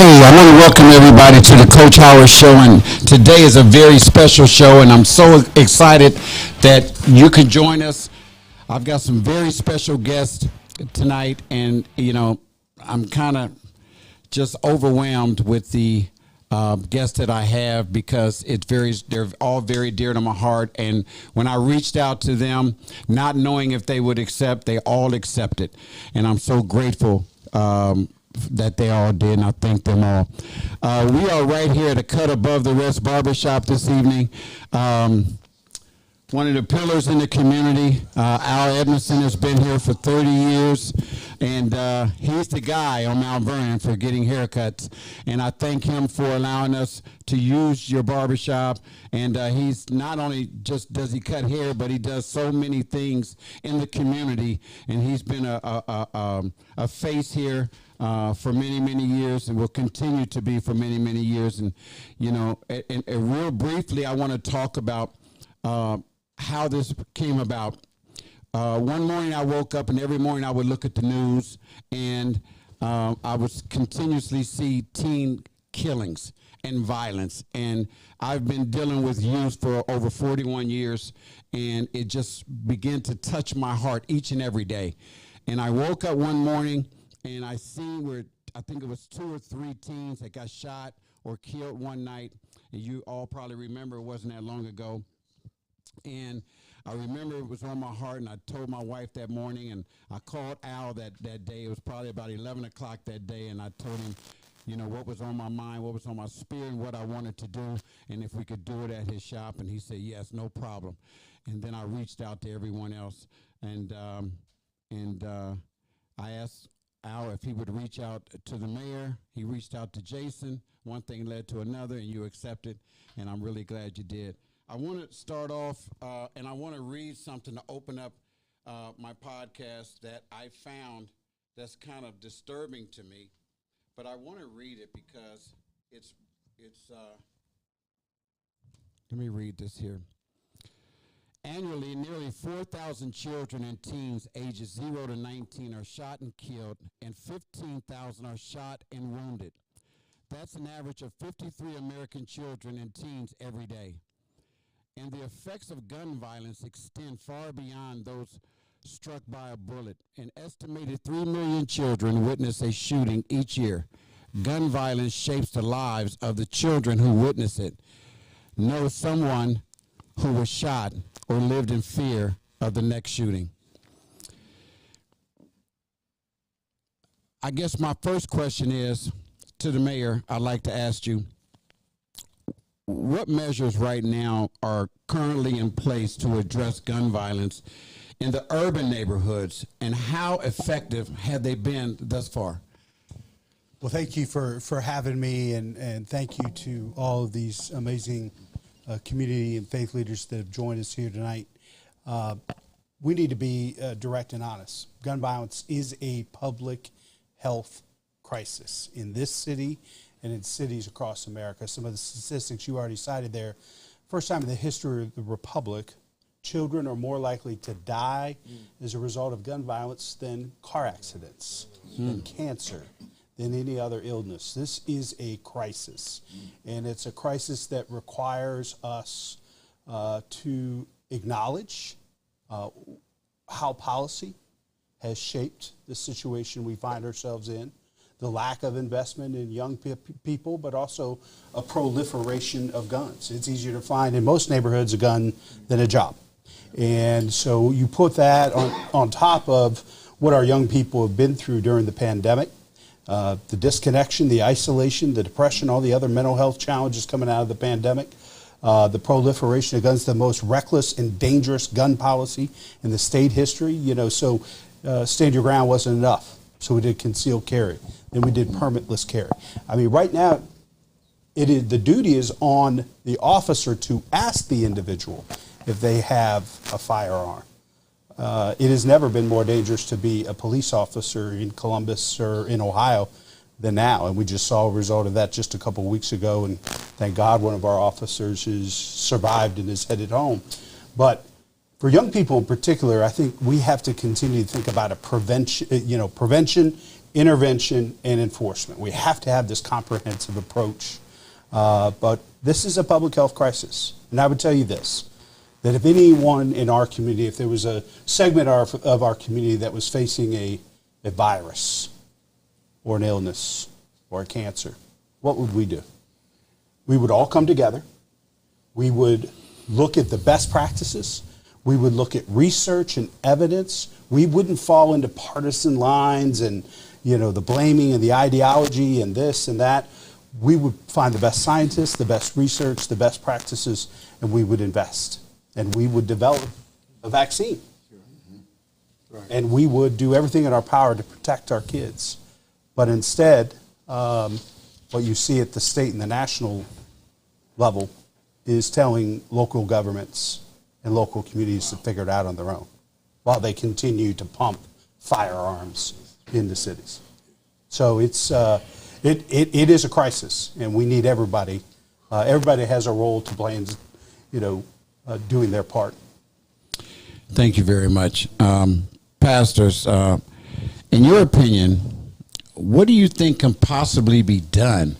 Hey, I want to welcome everybody to the Coach Howard Show, and today is a very special show, and I'm so excited that you can join us. I've got some very special guests tonight, and I'm kind of just overwhelmed with the guests that I have because they're all very dear to my heart. And when I reached out to them, not knowing if they would accept, they all accepted, and I'm so grateful that they all did, and I thank them all. We are right here at the Cut Above the Rest Barbershop this evening. One of the pillars in the community, Al Edmondson, has been here for 30 years, and he's the guy on Mount Vernon for getting haircuts. And I thank him for allowing us to use your barbershop. And he's not only just does he cut hair, but he does so many things in the community. And he's been a face here for many, many years, and will continue to be for many, many years. And and real briefly, I want to talk about how this came about. One morning I woke up, and every morning I would look at the news, and I would continuously see teen killings and violence. And I've been dealing with youth for over 41 years, and it just began to touch my heart each and every day. And I woke up one morning, and I seen where I think it was 2 or 3 teens that got shot or killed one night. And you all probably remember it wasn't that long ago. And I remember it was on my heart, and I told my wife that morning, and I called Al that day. It was probably about 11 o'clock that day, and I told him, what was on my mind, what was on my spirit, and what I wanted to do, and if we could do it at his shop. And he said, yes, no problem. And then I reached out to everyone else, and I asked Al if he would reach out to the mayor. He reached out to Jason. One thing led to another, and you accepted, and I'm really glad you did. I want to start off, and I want to read something to open up my podcast that I found that's kind of disturbing to me, but I want to read it because it's. Let me read this here. Annually, nearly 4,000 children and teens ages 0 to 19 are shot and killed, and 15,000 are shot and wounded. That's an average of 53 American children and teens every day. And the effects of gun violence extend far beyond those struck by a bullet. An estimated 3 million children witness a shooting each year. Gun violence shapes the lives of the children who witness it, know someone who was shot or lived in fear of the next shooting. I guess my first question is, to the mayor, I'd like to ask you, what measures right now are currently in place to address gun violence in the urban neighborhoods, and how effective have they been thus far? Well, thank you for having me, and thank you to all of these amazing community and faith leaders that have joined us here tonight. We need to be direct and honest. Gun violence is a public health crisis in this city and in cities across America. Some of the statistics you already cited there. First time in the history of the Republic, children are more likely to die as a result of gun violence than car accidents, than cancer, than any other illness. This is a crisis, and it's a crisis that requires us to acknowledge how policy has shaped the situation we find ourselves in, the lack of investment in young people, but also a proliferation of guns. It's easier to find in most neighborhoods a gun than a job. And so you put that on top of what our young people have been through during the pandemic, the disconnection, the isolation, the depression, all the other mental health challenges coming out of the pandemic, the proliferation of guns, the most reckless and dangerous gun policy in the state history. So stand your ground wasn't enough. So we did concealed carry. Then we did permitless carry. I mean, right now, the duty is on the officer to ask the individual if they have a firearm. It has never been more dangerous to be a police officer in Columbus or in Ohio than now. And we just saw a result of that just a couple of weeks ago. And thank God one of our officers has survived and is headed home. But for young people in particular, I think we have to continue to think about prevention, intervention, and enforcement. We have to have this comprehensive approach. But this is a public health crisis. And I would tell you this, that if anyone in our community, if there was a segment of our community that was facing a virus or an illness or a cancer, what would we do? We would all come together. We would look at the best practices. We would look at research and evidence. We wouldn't fall into partisan lines and, the blaming and the ideology and this and that. We would find the best scientists, the best research, the best practices, and we would invest. And we would develop a vaccine. And we would do everything in our power to protect our kids. But instead, what you see at the state and the national level is telling local governments and local communities to figure it out on their own while they continue to pump firearms into cities. So it's it is a crisis, and we need everybody. Everybody has a role to play in, doing their part. Thank you very much. Pastors, in your opinion, what do you think can possibly be done?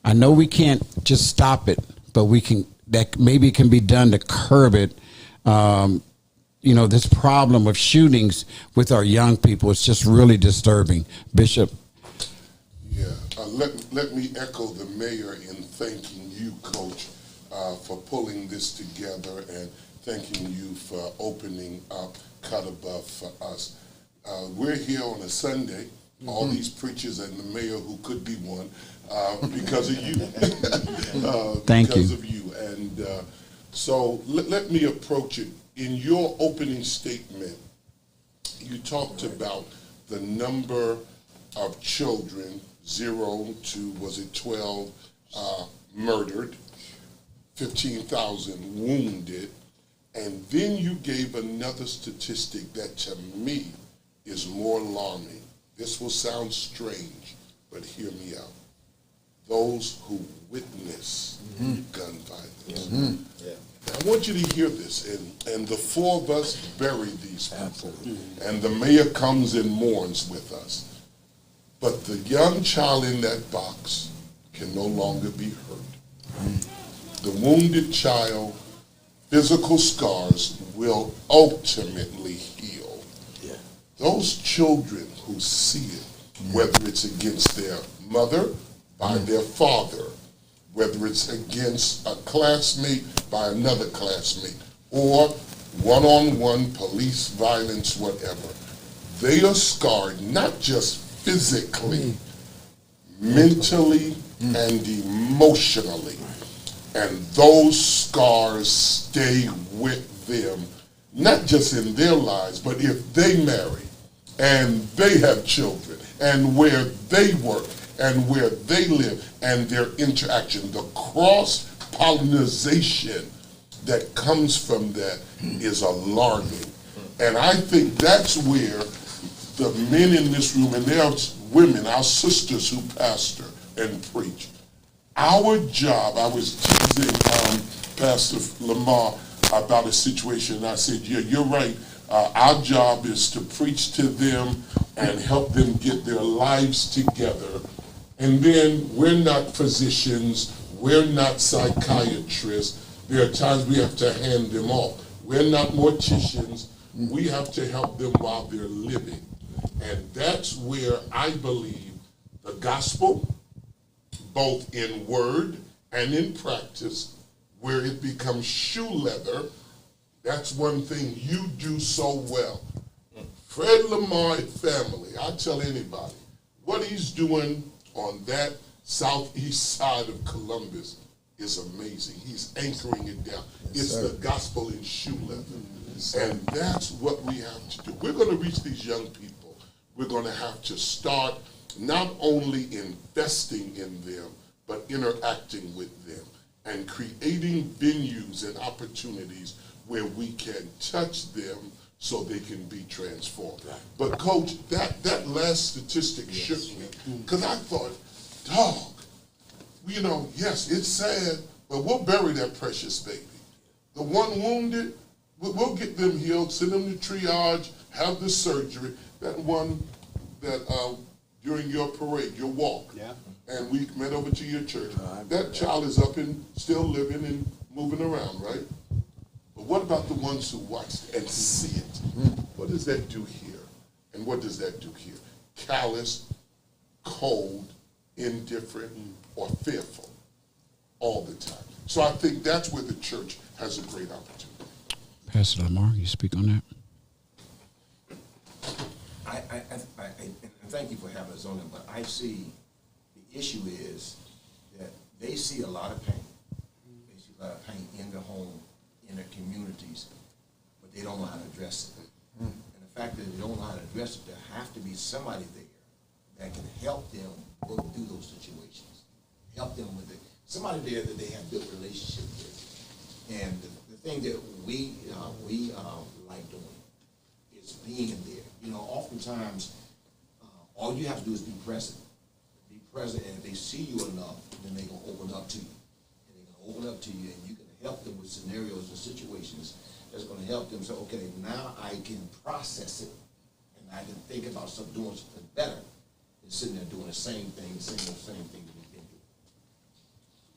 I know we can't just stop it, but that maybe can be done to curb it. This problem of shootings with our young people is just really disturbing. Bishop? Yeah, let me echo the mayor in thanking you, Coach, for pulling this together, and thanking you for opening up Cut Above for us. We're here on a Sunday, all these preachers and the mayor who could be one, because of you. Thank you. Because of you. And so let me approach it. In your opening statement, you talked about the number of children, 0 to, 12, murdered, 15,000 wounded, and then you gave another statistic that to me is more alarming. This will sound strange, but hear me out. Those who witness gun violence. I want you to hear this, and the four of us bury these people, and the mayor comes and mourns with us. But the young child in that box can no longer be hurt. The wounded child, physical scars will ultimately heal. Those children who see it, whether it's against their mother, by their father, whether it's against a classmate by another classmate, or one-on-one police violence, whatever, they are scarred not just physically, mentally, and emotionally. And those scars stay with them, not just in their lives, but if they marry, and they have children, and where they work, and where they live, and their interaction, the cross-pollination that comes from that is alarming. And I think that's where the men in this room, and there are women, our sisters who pastor and preach, our job, I was teasing Pastor Lamar about a situation, and I said, yeah, you're right. Our job is to preach to them and help them get their lives together. And then we're not physicians, we're not psychiatrists. There are times we have to hand them off. We're not morticians. We have to help them while they're living. And that's where I believe the gospel, both in word and in practice, where it becomes shoe leather, that's one thing you do so well. Fred Lamar and family, I tell anybody, what he's doing on that southeast side of Columbus is amazing. He's anchoring it down. It's the gospel in shoe leather. And that's what we have to do. We're going to reach these young people. We're going to have to start not only investing in them, but interacting with them and creating venues and opportunities where we can touch them so they can be transformed. But Coach, that last statistic shook me, because I thought, dog, yes, it's sad, but we'll bury that precious baby. The one wounded, we'll get them healed, send them to triage, have the surgery. That one that during your parade, your walk. Yeah. And we met over to your church. That child is up and still living and moving around, right? But what about the ones who watched and see it? What does that do here? And what does that do here? Callous, cold, indifferent, or fearful all the time. So I think that's where the church has a great opportunity. Pastor Lamar, you speak on that? And thank you for having us on it, but I see the issue is that they see a lot of pain. They see a lot of pain in their home, in their communities, but they don't know how to address it. And the fact that they don't know how to address it, there have to be somebody there that can help them go through those situations, help them with it. Somebody there that they have built a relationship with. And the thing that we like doing is being there. You know, oftentimes, all you have to do is be present. Be present, and if they see you enough, then they're going to open up to you. And they're going to open up to you, and you can help them with scenarios and situations that's going to help them say, okay, now I can process it, and I can think about doing something better than sitting there doing the same thing that we've been doing.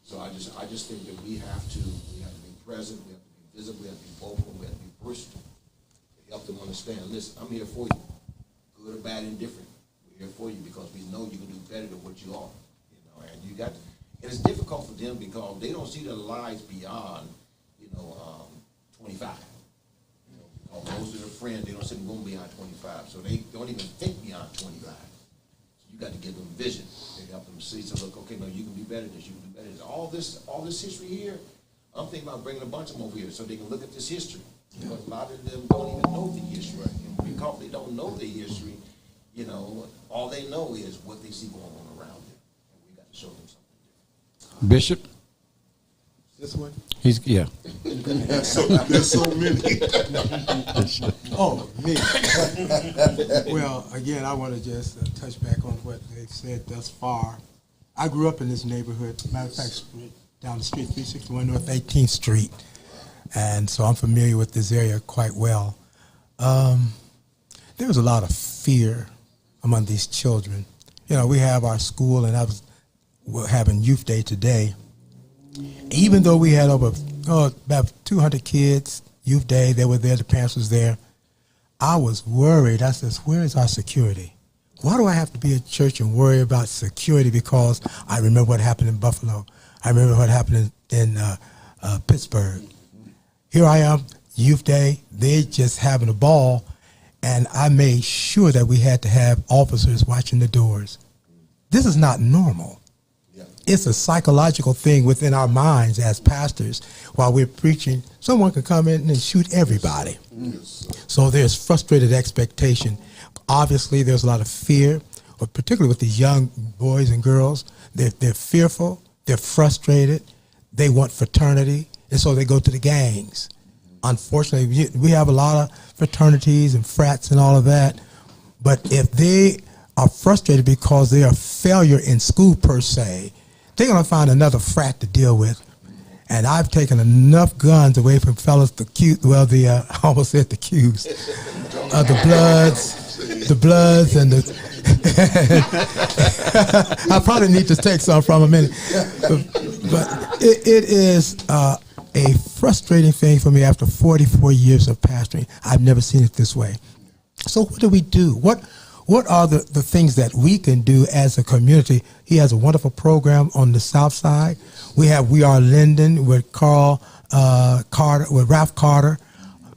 So I just think that we have to be present, we have to be visible, we have to be vocal, we have to be personal. To help them understand, listen, I'm here for you. Good or bad, indifferent. We're here for you because we know you can do better than what you are. You know, and you got to, and it's difficult for them because they don't see their lives beyond, 25. You know, because most of their friends, they don't see them going beyond 25. So they don't even think beyond 25. So you got to give them vision. They help them see, so look, okay, no, you can be better than this, you can do better than this. All this history here, I'm thinking about bringing a bunch of them over here so they can look at this history. Because a lot of them don't even know the history. And because they don't know the history, all they know is what they see going on around them. And we got to show them something different. Bishop? This one? Yeah. There's so many. Oh, me. Well, again, I want to just touch back on what they've said thus far. I grew up in this neighborhood. Matter of fact, down the street, 361 North 18th Street. And so I'm familiar with this area quite well. There was a lot of fear among these children. We have our school, and we're having youth day today. Even though we had about 200 kids, youth day, they were there, the parents was there, I was worried. I said, where is our security? Why do I have to be at church and worry about security? Because I remember what happened in Buffalo. I remember what happened in Pittsburgh. Here I am, youth day, they're just having a ball, and I made sure that we had to have officers watching the doors. This is not normal. It's a psychological thing within our minds as pastors. While we're preaching, someone could come in and shoot everybody. So there's frustrated expectation. Obviously, there's a lot of fear, particularly with these young boys and girls. They're fearful, they're frustrated, they want fraternity, and so they go to the gangs. Unfortunately, we have a lot of fraternities and frats and all of that, but if they are frustrated because they are a failure in school per se, they're going to find another frat to deal with. And I've taken enough guns away from fellas, I almost said the Qs, the Bloods and the, I probably need to take some from them, but it is a frustrating thing for me after 44 years of pastoring. I've never seen it this way. So what do we do? What are the things that we can do as a community? He has a wonderful program on the South Side. We have We Are Linden with Ralph Carter.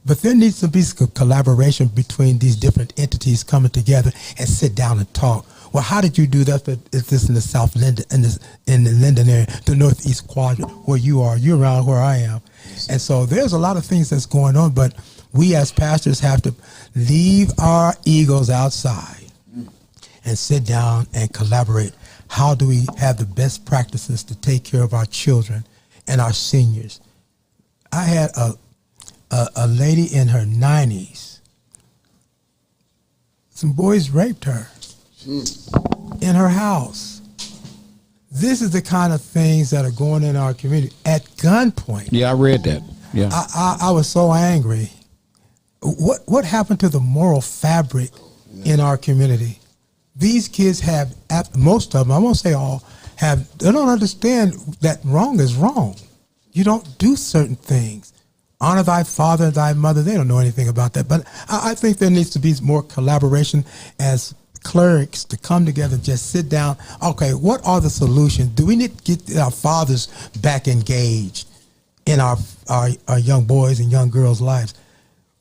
But there needs to be some collaboration between these different entities coming together and sit down and talk. Well, how did you do that? Is this in the South Linden, in the Linden area, the Northeast Quadrant, where you are? You're around where I am. And so there's a lot of things that's going on, but we as pastors have to leave our egos outside and sit down and collaborate. How do we have the best practices to take care of our children and our seniors? I had a lady in her 90s. Some boys raped her in her house. This is the kind of things that are going in our community at gunpoint. Yeah, I read that. Yeah. I was so angry. What happened to the moral fabric in our community? these kids have, most of them, I won't say all, they don't understand that wrong is wrong. You don't do certain things. Honor thy father and thy mother. They don't know anything about that. But I think there needs to be more collaboration as clerics to come together and just sit down. Okay, what are the solutions? Do we need to get our fathers back engaged in our young boys and young girls' lives?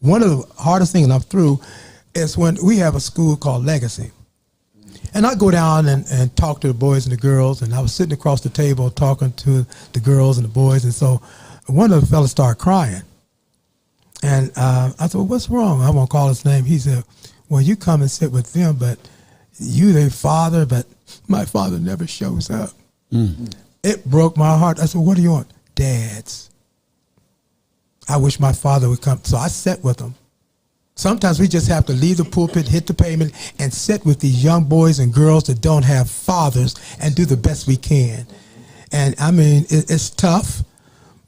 One of the hardest things, and I'm through, is when we have a school called Legacy. And I go down and talk to the boys and the girls, and I was sitting across the table talking to the girls and the boys, and so one of the fellas started crying. And I said, well, what's wrong? I won't call his name. He said, well, you come and sit with them, but you their father, but my father never shows up. It broke my heart. I said, what do you want? Dads. I wish my father would come. So I sat with them. Sometimes we just have to leave the pulpit, hit the pavement, and sit with these young boys and girls that don't have fathers and do the best we can. And I mean, it's tough,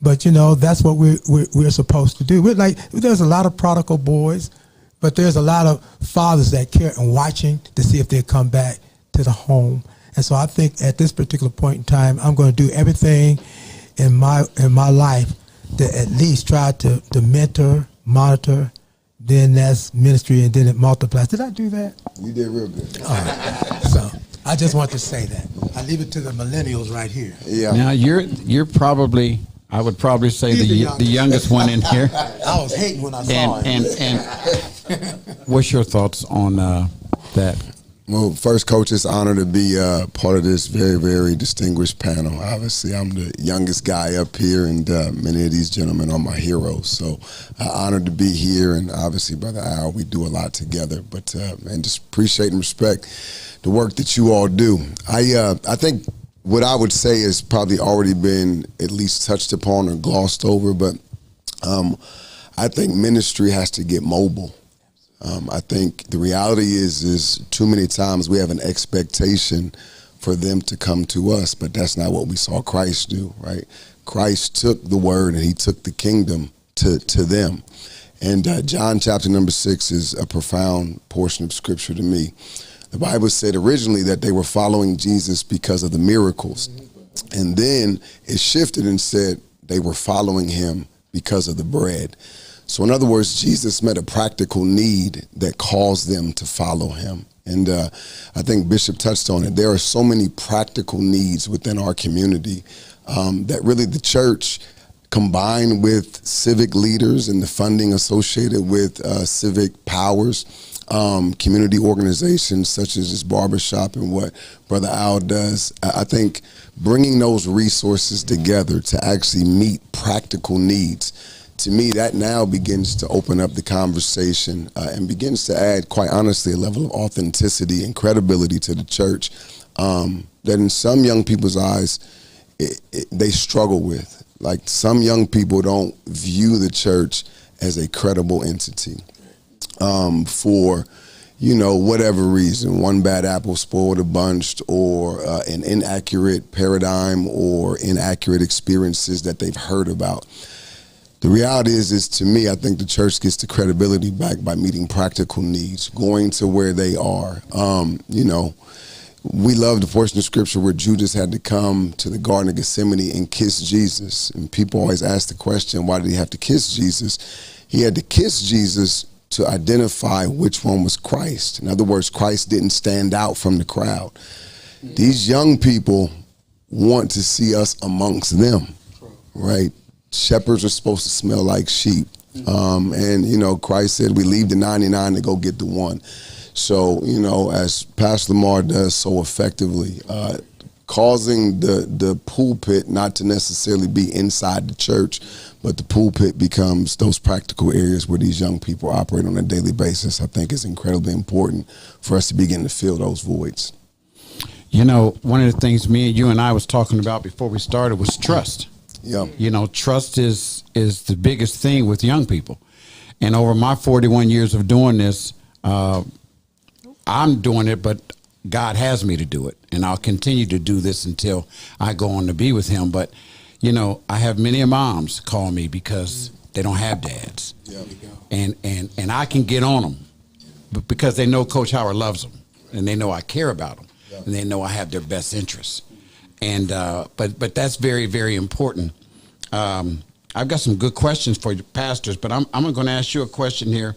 but you know, that's what we're supposed to do. We're like, there's a lot of prodigal boys, but there's a lot of fathers that care and watching to see if they come back to the home. And so I think at this particular point in time, I'm going to do everything in my life to at least try to mentor, monitor. Then that's ministry, and then it multiplies. Did I do that? You did real good. All right. So I just want to say that. I leave it to the millennials right here. Yeah. Now you're probably, I would probably say the youngest one in here. I was hating when I saw it. And what's your thoughts on that? Well, first, Coach, it's an honor to be part of this very, very distinguished panel. Obviously, I'm the youngest guy up here, and many of these gentlemen are my heroes. So, honored to be here, and obviously, Brother Al, we do a lot together. But and just appreciate and respect the work that you all do. I think what I would say has probably already been at least touched upon or glossed over, but I think ministry has to get mobile. I think the reality is too many times we have an expectation for them to come to us, but that's not what we saw Christ do, right? Christ took the word and he took the kingdom to them. And John chapter number 6 is a profound portion of scripture to me. The Bible said originally that they were following Jesus because of the miracles. And then it shifted and said they were following him because of the bread. So in other words, Jesus met a practical need that caused them to follow him. And I think Bishop touched on it. There are so many practical needs within our community that really the church, combined with civic leaders and the funding associated with civic powers, community organizations such as this barbershop and what Brother Al does, I think bringing those resources together to actually meet practical needs, to me, that now begins to open up the conversation and begins to add, quite honestly, a level of authenticity and credibility to the church that in some young people's eyes, they struggle with. Like some young people don't view the church as a credible entity for, you know, whatever reason. One bad apple spoiled a bunch, or an inaccurate paradigm or inaccurate experiences that they've heard about. The reality is to me, I think the church gets the credibility back by meeting practical needs, going to where they are. You know, we love the portion of scripture where Judas had to come to the Garden of Gethsemane and kiss Jesus. And people always ask the question, why did he have to kiss Jesus? He had to kiss Jesus to identify which one was Christ. In other words, Christ didn't stand out from the crowd. These young people want to see us amongst them, right? Shepherds are supposed to smell like sheep. And, you know, Christ said we leave the 99 to go get the one. So, you know, as Pastor Lamar does so effectively, causing the pulpit not to necessarily be inside the church, but the pulpit becomes those practical areas where these young people operate on a daily basis, I think is incredibly important for us to begin to fill those voids. You know, one of the things you and I was talking about before we started was trust. Yeah. You know, trust is the biggest thing with young people. And over my 41 years of doing this, I'm doing it, but God has me to do it. And I'll continue to do this until I go on to be with him. But, you know, I have many moms call me because they don't have dads. Yeah. And I can get on them because they know Coach Howard loves them. and they know I care about them, and they know I have their best interests. And but that's very, very important. I've got some good questions for you, pastors, but I'm going to ask you a question here,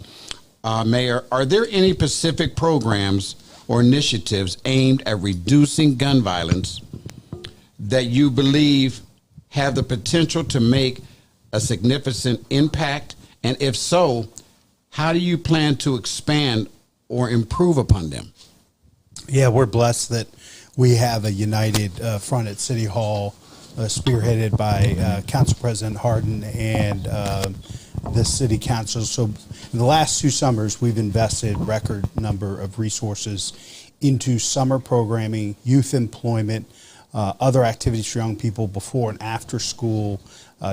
Mayor. Are there any specific programs or initiatives aimed at reducing gun violence that you believe have the potential to make a significant impact? And if so, how do you plan to expand or improve upon them? Yeah, we're blessed that we have a united front at City Hall, spearheaded by Council President Hardin and the City Council. So in the last 2 summers, we've invested record number of resources into summer programming, youth employment, other activities for young people before and after school,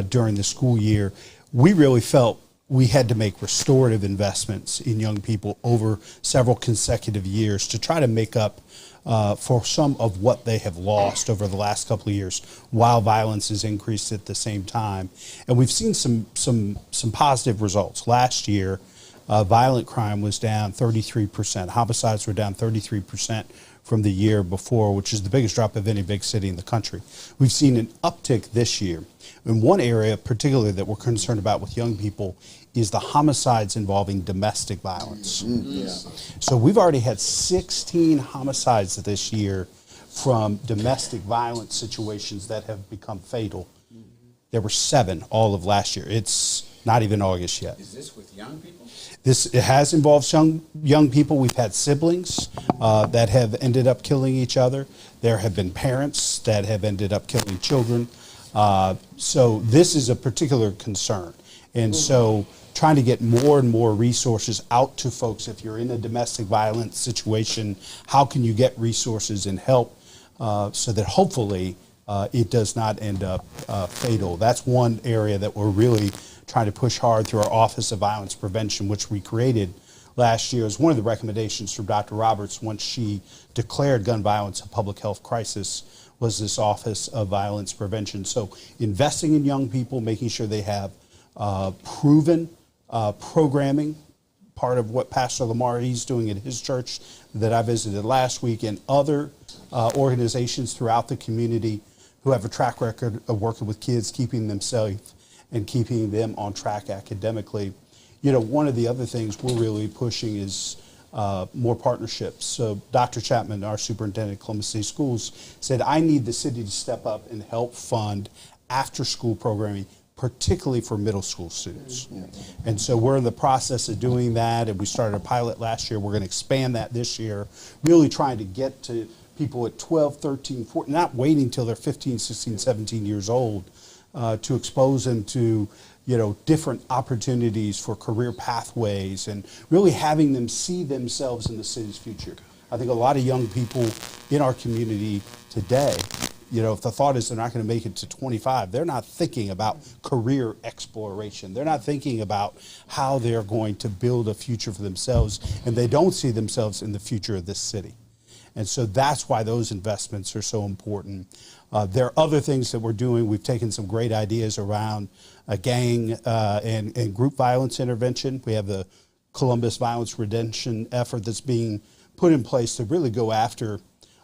during the school year. We really felt we had to make restorative investments in young people over several consecutive years to try to make up for some of what they have lost over the last couple of years, while violence has increased at the same time. And we've seen some positive results. Last year, violent crime was down 33%. Homicides were down 33% from the year before, which is the biggest drop of any big city in the country. We've seen an uptick this year. In one area particularly that we're concerned about with young people is the homicides involving domestic violence. So we've already had 16 homicides this year from domestic violence situations that have become fatal. There were 7 all of last year. It's not even August yet. Is this with young people? It has involved young people. We've had siblings that have ended up killing each other. There have been parents that have ended up killing children. So this is a particular concern. And so trying to get more and more resources out to folks. If you're in a domestic violence situation, how can you get resources and help so that hopefully it does not end up fatal? That's one area that we're really trying to push hard through our Office of Violence Prevention, which we created last year as one of the recommendations from Dr. Roberts once she declared gun violence a public health crisis, was this Office of Violence Prevention. So investing in young people, making sure they have proven programming, part of what Pastor Lamar, he's doing at his church that I visited last week, and other organizations throughout the community who have a track record of working with kids, keeping them safe and keeping them on track academically. You know, one of the other things we're really pushing is more partnerships. So Dr. Chapman, our superintendent at Columbus City Schools, said, I need the city to step up and help fund after-school programming, particularly for middle school students. And so we're in the process of doing that, and we started a pilot last year. We're going to expand that this year, really trying to get to people at 12, 13, 14, not waiting till they're 15, 16, 17 years old, to expose them to, you know, different opportunities for career pathways and really having them see themselves in the city's future. I think a lot of young people in our community today, you know, if the thought is they're not going to make it to 25, they're not thinking about career exploration. They're not thinking about how they're going to build a future for themselves, and they don't see themselves in the future of this city. And so that's why those investments are so important. There are other things that we're doing. We've taken some great ideas around gang and group violence intervention. We have the Columbus Violence Redemption effort that's being put in place to really go after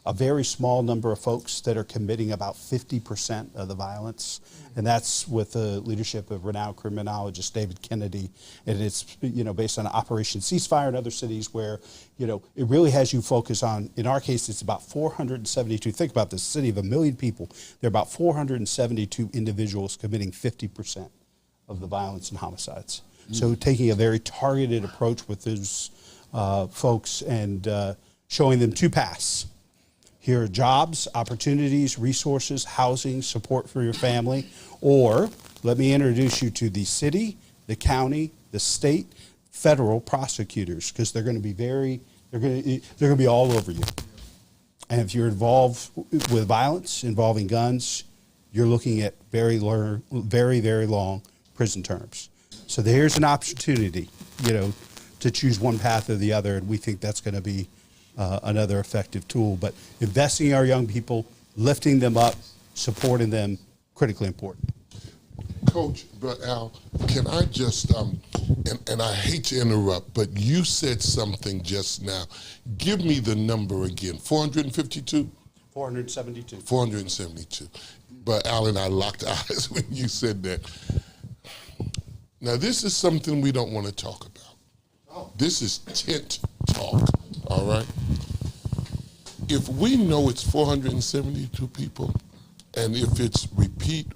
a very small number of folks that are committing about 50% of the violence. And that's with the leadership of renowned criminologist David Kennedy. And it's, you know, based on Operation Ceasefire in other cities where, you know, it really has you focus on, in our case, it's about 472. Think about this, city of 1 million people. There are about 472 individuals committing 50% of the violence and homicides. So taking a very targeted approach with those folks and showing them 2 paths. Here are jobs, opportunities, resources, housing, support for your family, or let me introduce you to the city, the county, the state, federal prosecutors, because they're going to be they're going to be all over you. And if you're involved with violence involving guns, you're looking at very, very long prison terms. So there's an opportunity, you know, to choose one path or the other, and we think that's going to be another effective tool. But investing in our young people, lifting them up, supporting them, critically important. Coach, but Al, can I just and I hate to interrupt, but you said something just now. Give me the number again. 452? 472. 472. But Alan, I locked eyes when you said that. Now, this is something we don't want to talk about. This is tent talk, all right? If we know it's 472 people, and if it's repeat,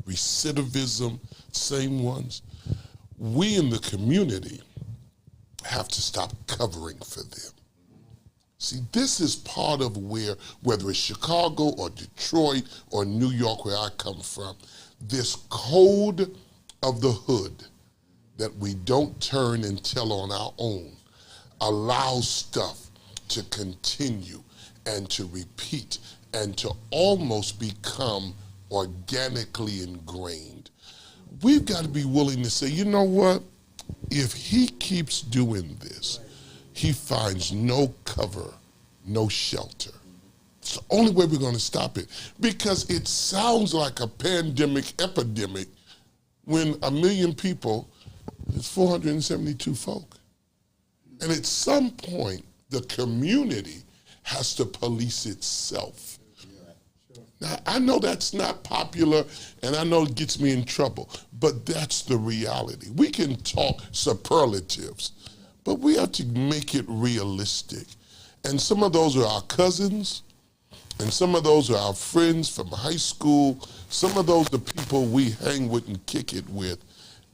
recidivism, same ones, we in the community have to stop covering for them. See, this is part of where, whether it's Chicago or Detroit or New York, where I come from, this code of the hood that we don't turn and tell on our own allows stuff to continue and to repeat and to almost become organically ingrained. We've got to be willing to say, you know what? If he keeps doing this, he finds no cover, no shelter. It's the only way we're going to stop it, because it sounds like a pandemic epidemic when 1 million people is 472 folk. And at some point, the community has to police itself. Now, I know that's not popular, and I know it gets me in trouble, but that's the reality. We can talk superlatives, but we have to make it realistic. And some of those are our cousins, and some of those are our friends from high school. Some of those are people we hang with and kick it with.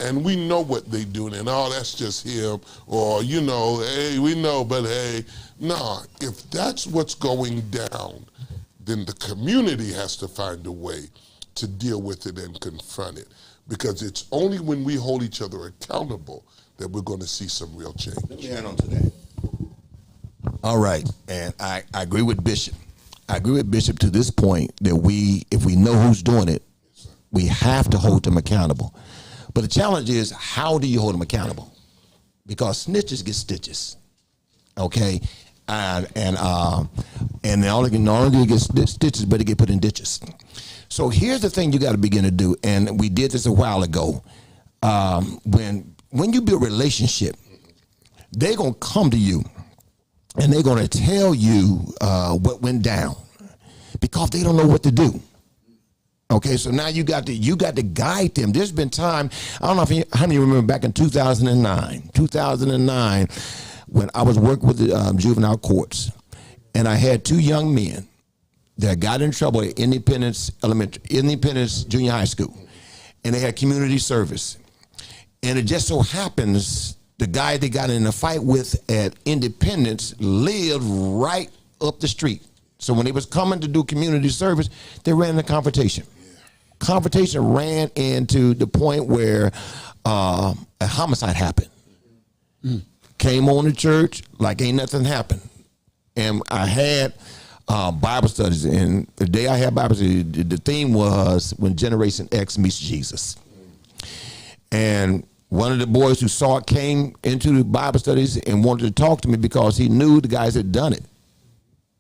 And we know what they do, and oh, that's just him, or, you know, hey, we know, but hey. Nah, if that's what's going down, then the community has to find a way to deal with it and confront it, because it's only when we hold each other accountable that we're going to see some real change. Let me add on to that. All right, and I agree with Bishop. I agree with Bishop to this point that if we know who's doing it, we have to hold them accountable. But the challenge is, how do you hold them accountable? Because snitches get stitches, okay? And they only get stitches, but they get put in ditches. So here's the thing you got to begin to do, and we did this a while ago. When you build a relationship, they're going to come to you, and they're going to tell you what went down, because they don't know what to do. Okay, so now you got to guide them. There's been time, I don't know how many remember back in 2009, when I was working with the juvenile courts, and I had two young men that got in trouble at Independence Junior High School, and they had community service. And it just so happens the guy they got in a fight with at Independence lived right up the street. So when they was coming to do community service, they ran into confrontation. Confrontation ran into the point where a homicide happened. Came on to church like ain't nothing happened. And I had Bible studies, and the day I had Bible studies, the theme was when Generation X meets Jesus. And one of the boys who saw it came into the Bible studies and wanted to talk to me because he knew the guys had done it.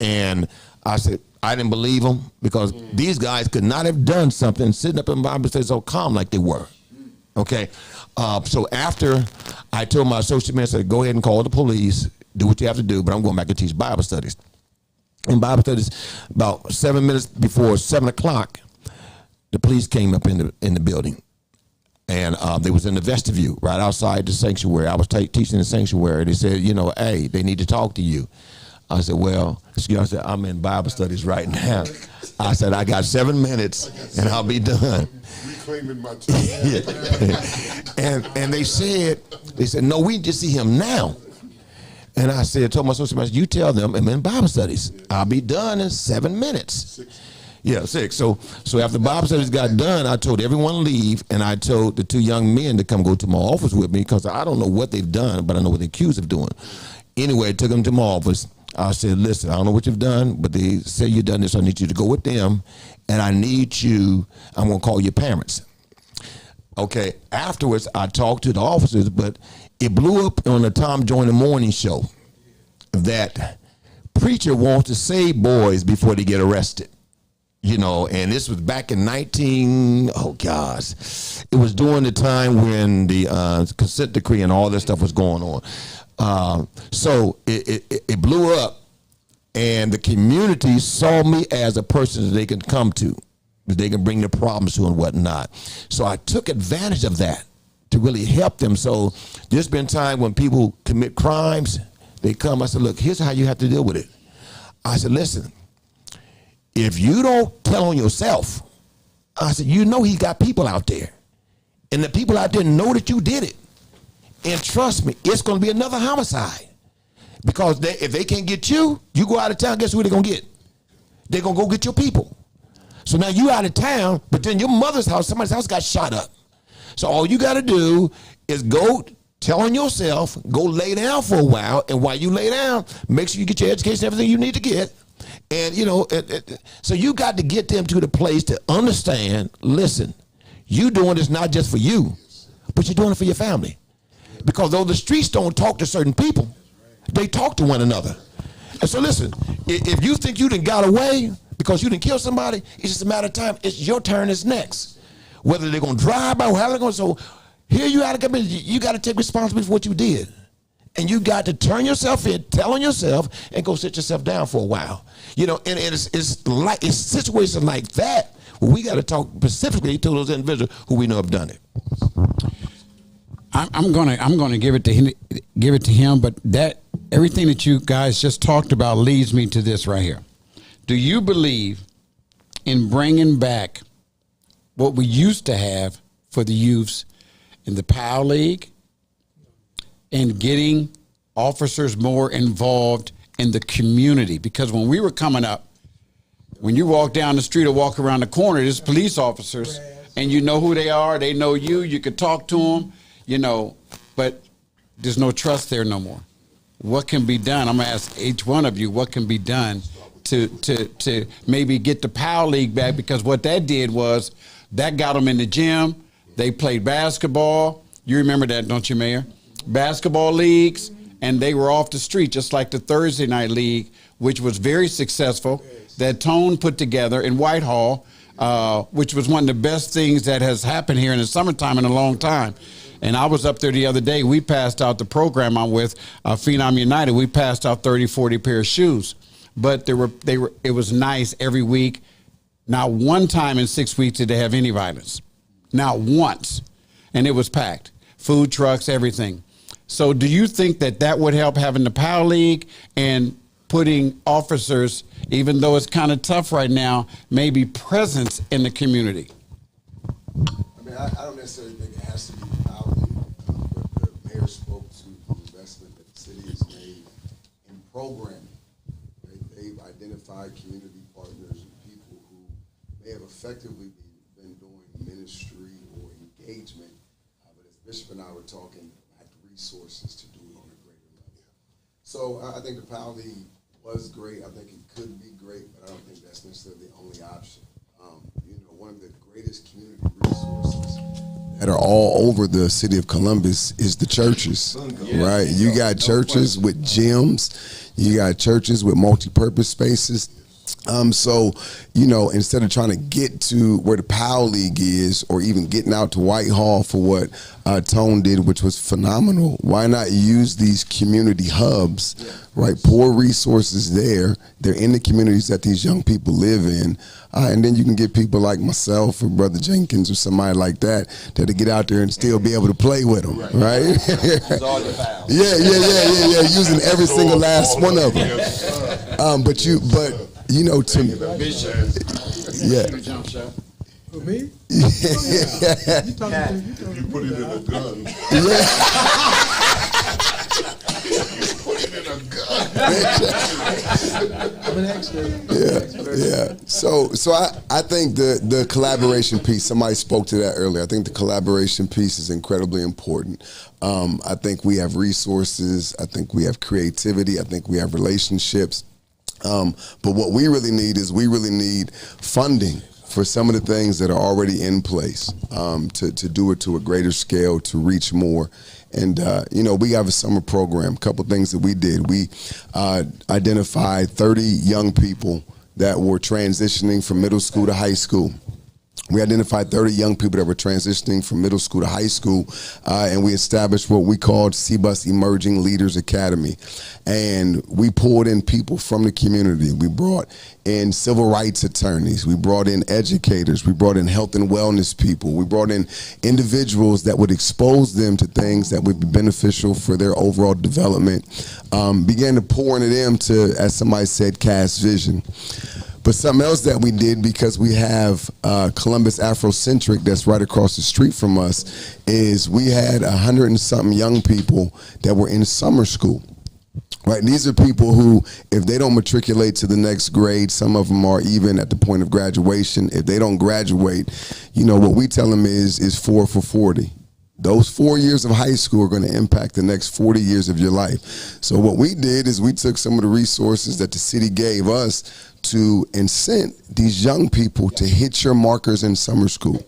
And I said, I didn't believe him, because these guys could not have done something sitting up in Bible studies so calm like they were. Okay. So after I told my associate man, I said, go ahead and call the police, do what you have to do, but I'm going back to teach Bible studies. In Bible studies, about 7 minutes before 7 o'clock, the police came up in the building. And they was in the vestibule right outside the sanctuary. I was teaching the sanctuary. They said, you know, hey, they need to talk to you. I said, well, excuse me, I said, I'm in Bible studies right now. I said, I got 7 minutes and I'll be done. Reclaiming my time. Yeah. And they said, no, we just see him now. And I told my associate, you tell them I'm in Bible studies. I'll be done in 7 minutes. 6. Yeah, 6. So after Bible studies got done, I told everyone to leave, and I told the two young men to come go to my office with me, because I don't know what they've done, but I know what they're accused of doing. Anyway, I took them to my office. I said, listen, I don't know what you've done, but they say you've done this. So I need you to go with them, and I'm going to call your parents. Okay, afterwards, I talked to the officers, but it blew up on the Tom Joyner morning show that preacher wants to save boys before they get arrested. You know, and this was back in it was during the time when the consent decree and all this stuff was going on. So it blew up, and the community saw me as a person that they can come to, that they can bring their problems to and whatnot. So I took advantage of that to really help them. So there's been time when people commit crimes, they come, I said, look, here's how you have to deal with it. I said, listen, if you don't tell on yourself, I said, you know he's got people out there. And the people out there know that you did it. And trust me, it's going to be another homicide. Because if they can't get you, you go out of town, guess who they're going to get? They're going to go get your people. So now you out of town, but then your mother's house, somebody's house got shot up. So all you got to do is go tell on yourself, go lay down for a while, and while you lay down, make sure you get your education, everything you need to get. And, you know, so you got to get them to the place to understand, listen, you doing this not just for you, but you're doing it for your family. Because though the streets don't talk to certain people, they talk to one another. And so listen, if you think you done got away because you done killed somebody, it's just a matter of time. It's your turn is next. Whether they're going to drive by or how they're going to. So here you got to come in. You got to take responsibility for what you did. And you got to turn yourself in, tell on yourself, and go sit yourself down for a while. You know, and it's situations like that where we got to talk specifically to those individuals who we know have done it. I'm gonna give it to him, but that everything that you guys just talked about leads me to this right here. Do you believe in bringing back what we used to have for the youths in the POW League and getting officers more involved in the community? Because when we were coming up, when you walk down the street or walk around the corner, there's police officers, and you know who they are. They know you. You could talk to them, you know, but there's no trust there no more. What can be done? I'm going to ask each one of you, what can be done to maybe get the POW League back? Because what that did was that got them in the gym. They played basketball. You remember that, don't you, Mayor? Basketball leagues, and they were off the street, just like the Thursday night league, which was very successful, that Tone put together in Whitehall, which was one of the best things that has happened here in the summertime in a long time. And I was up there the other day. We passed out the program I'm with, Phenom United. We passed out 30, 40 pair of shoes. But it was nice every week. Not one time in 6 weeks did they have any violence. Not once. And it was packed. Food trucks, everything. So do you think that would help, having the POW League and putting officers, even though it's kind of tough right now, maybe presence in the community? I mean, I don't necessarily think it has to be the POW League, but the mayor spoke to the investment that the city has made in programming. Right? They've identified community partners and people who may have effectively been doing ministry or engagement, but as Bishop and I were talking, lacked resources to do it on a greater level. So I think the POW League was great. I think it could be great, but I don't think that's necessarily the only option. You know, one of the greatest community resources that are all over the city of Columbus is the churches, right? You got churches with gyms, you got churches with multi-purpose spaces. So, you know, instead of trying to get to where the POW League is, or even getting out to Whitehall for what Tone did, which was phenomenal, why not use these community hubs, right? Pour resources there. They're in the communities that these young people live in. And then you can get people like myself or Brother Jenkins or somebody like that to get out there and still be able to play with them, right? Yeah. Using every single last one of them. But you know, to For me? You put it in a gun. You put it in a gun. I'm an expert. Yeah. So I think the collaboration piece, somebody spoke to that earlier. I think the collaboration piece is incredibly important. I think we have resources. I think we have creativity. I think we have relationships. But what we really need funding for some of the things that are already in place, to do it to a greater scale, to reach more. And, you know, we have a summer program, a couple things that we did. We identified 30 young people that were transitioning from middle school to high school. We identified 30 young people that were transitioning from middle school to high school, and we established what we called CBUS Emerging Leaders Academy. And we pulled in people from the community. We brought in civil rights attorneys. We brought in educators. We brought in health and wellness people. We brought in individuals that would expose them to things that would be beneficial for their overall development. Began to pour into them to, as somebody said, cast vision. But something else that we did, because we have Columbus Afrocentric that's right across the street from us, is we had 100 and something young people that were in summer school. Right, these are people who, if they don't matriculate to the next grade, some of them are even at the point of graduation. If they don't graduate, you know, what we tell them is 4 for 40. Those 4 years of high school are going to impact the next 40 years of your life. So what we did is we took some of the resources that the city gave us to incent these young people to hit your markers in summer school,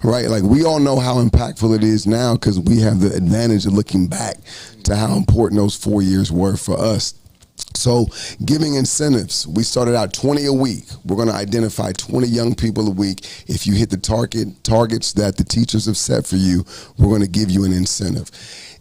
right? Like, we all know how impactful it is now because we have the advantage of looking back to how important those 4 years were for us. So giving incentives, we started out 20 a week. We're going to identify 20 young people a week. If you hit the targets that the teachers have set for you, we're going to give you an incentive.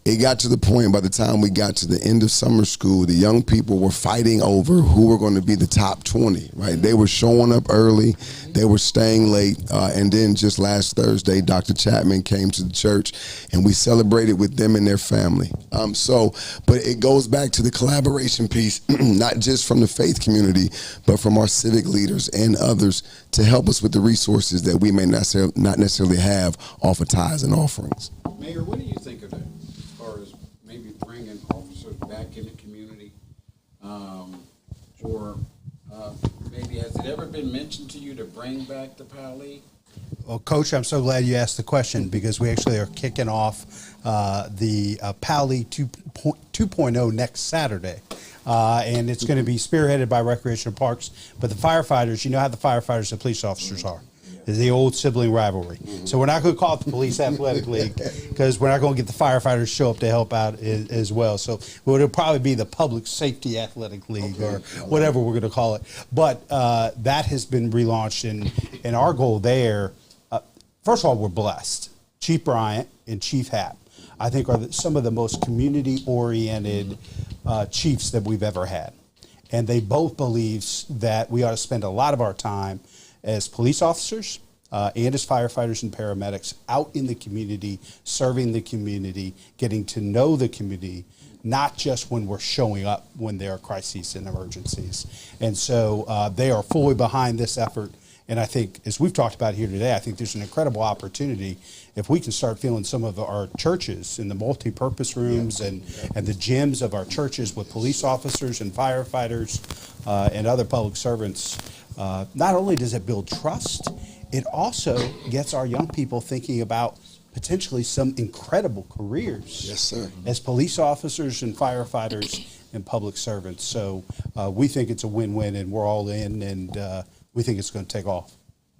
It got to the point, by the time we got to the end of summer school, the young people were fighting over who were going to be the top 20, right? They were showing up early. They were staying late. And then just last Thursday, Dr. Chapman came to the church and we celebrated with them and their family. But it goes back to the collaboration piece, not just from the faith community, but from our civic leaders and others to help us with the resources that we may not necessarily have off of tithes and offerings. Mayor, what do you think of that? Maybe bringing officers back in the community, or maybe has it ever been mentioned to you to bring back the Powlee? Well, Coach, I'm so glad you asked the question because we actually are kicking off the Powlee 2.0 next Saturday. And it's going to be spearheaded by Recreational Parks. But the firefighters, you know how the firefighters and police officers are. Is the old sibling rivalry. So we're not going to call it the Police Athletic League because we're not going to get the firefighters to show up to help out as well. So it'll probably be the Public Safety Athletic League or whatever we're going to call it. But that has been relaunched, and our goal there, first of all, we're blessed. Chief Bryant and Chief Happ, I think, are some of the most community-oriented chiefs that we've ever had. And they both believe that we ought to spend a lot of our time as police officers and as firefighters and paramedics out in the community, serving the community, getting to know the community, not just when we're showing up when there are crises and emergencies. And so they are fully behind this effort. And I think, as we've talked about here today, I think there's an incredible opportunity if we can start filling some of our churches in the multi-purpose rooms and the gyms of our churches with police officers and firefighters and other public servants. Not only does it build trust, it also gets our young people thinking about potentially some incredible careers. Yes, sir. As police officers and firefighters and public servants. So we think it's a win-win, and we're all in, and we think it's going to take off.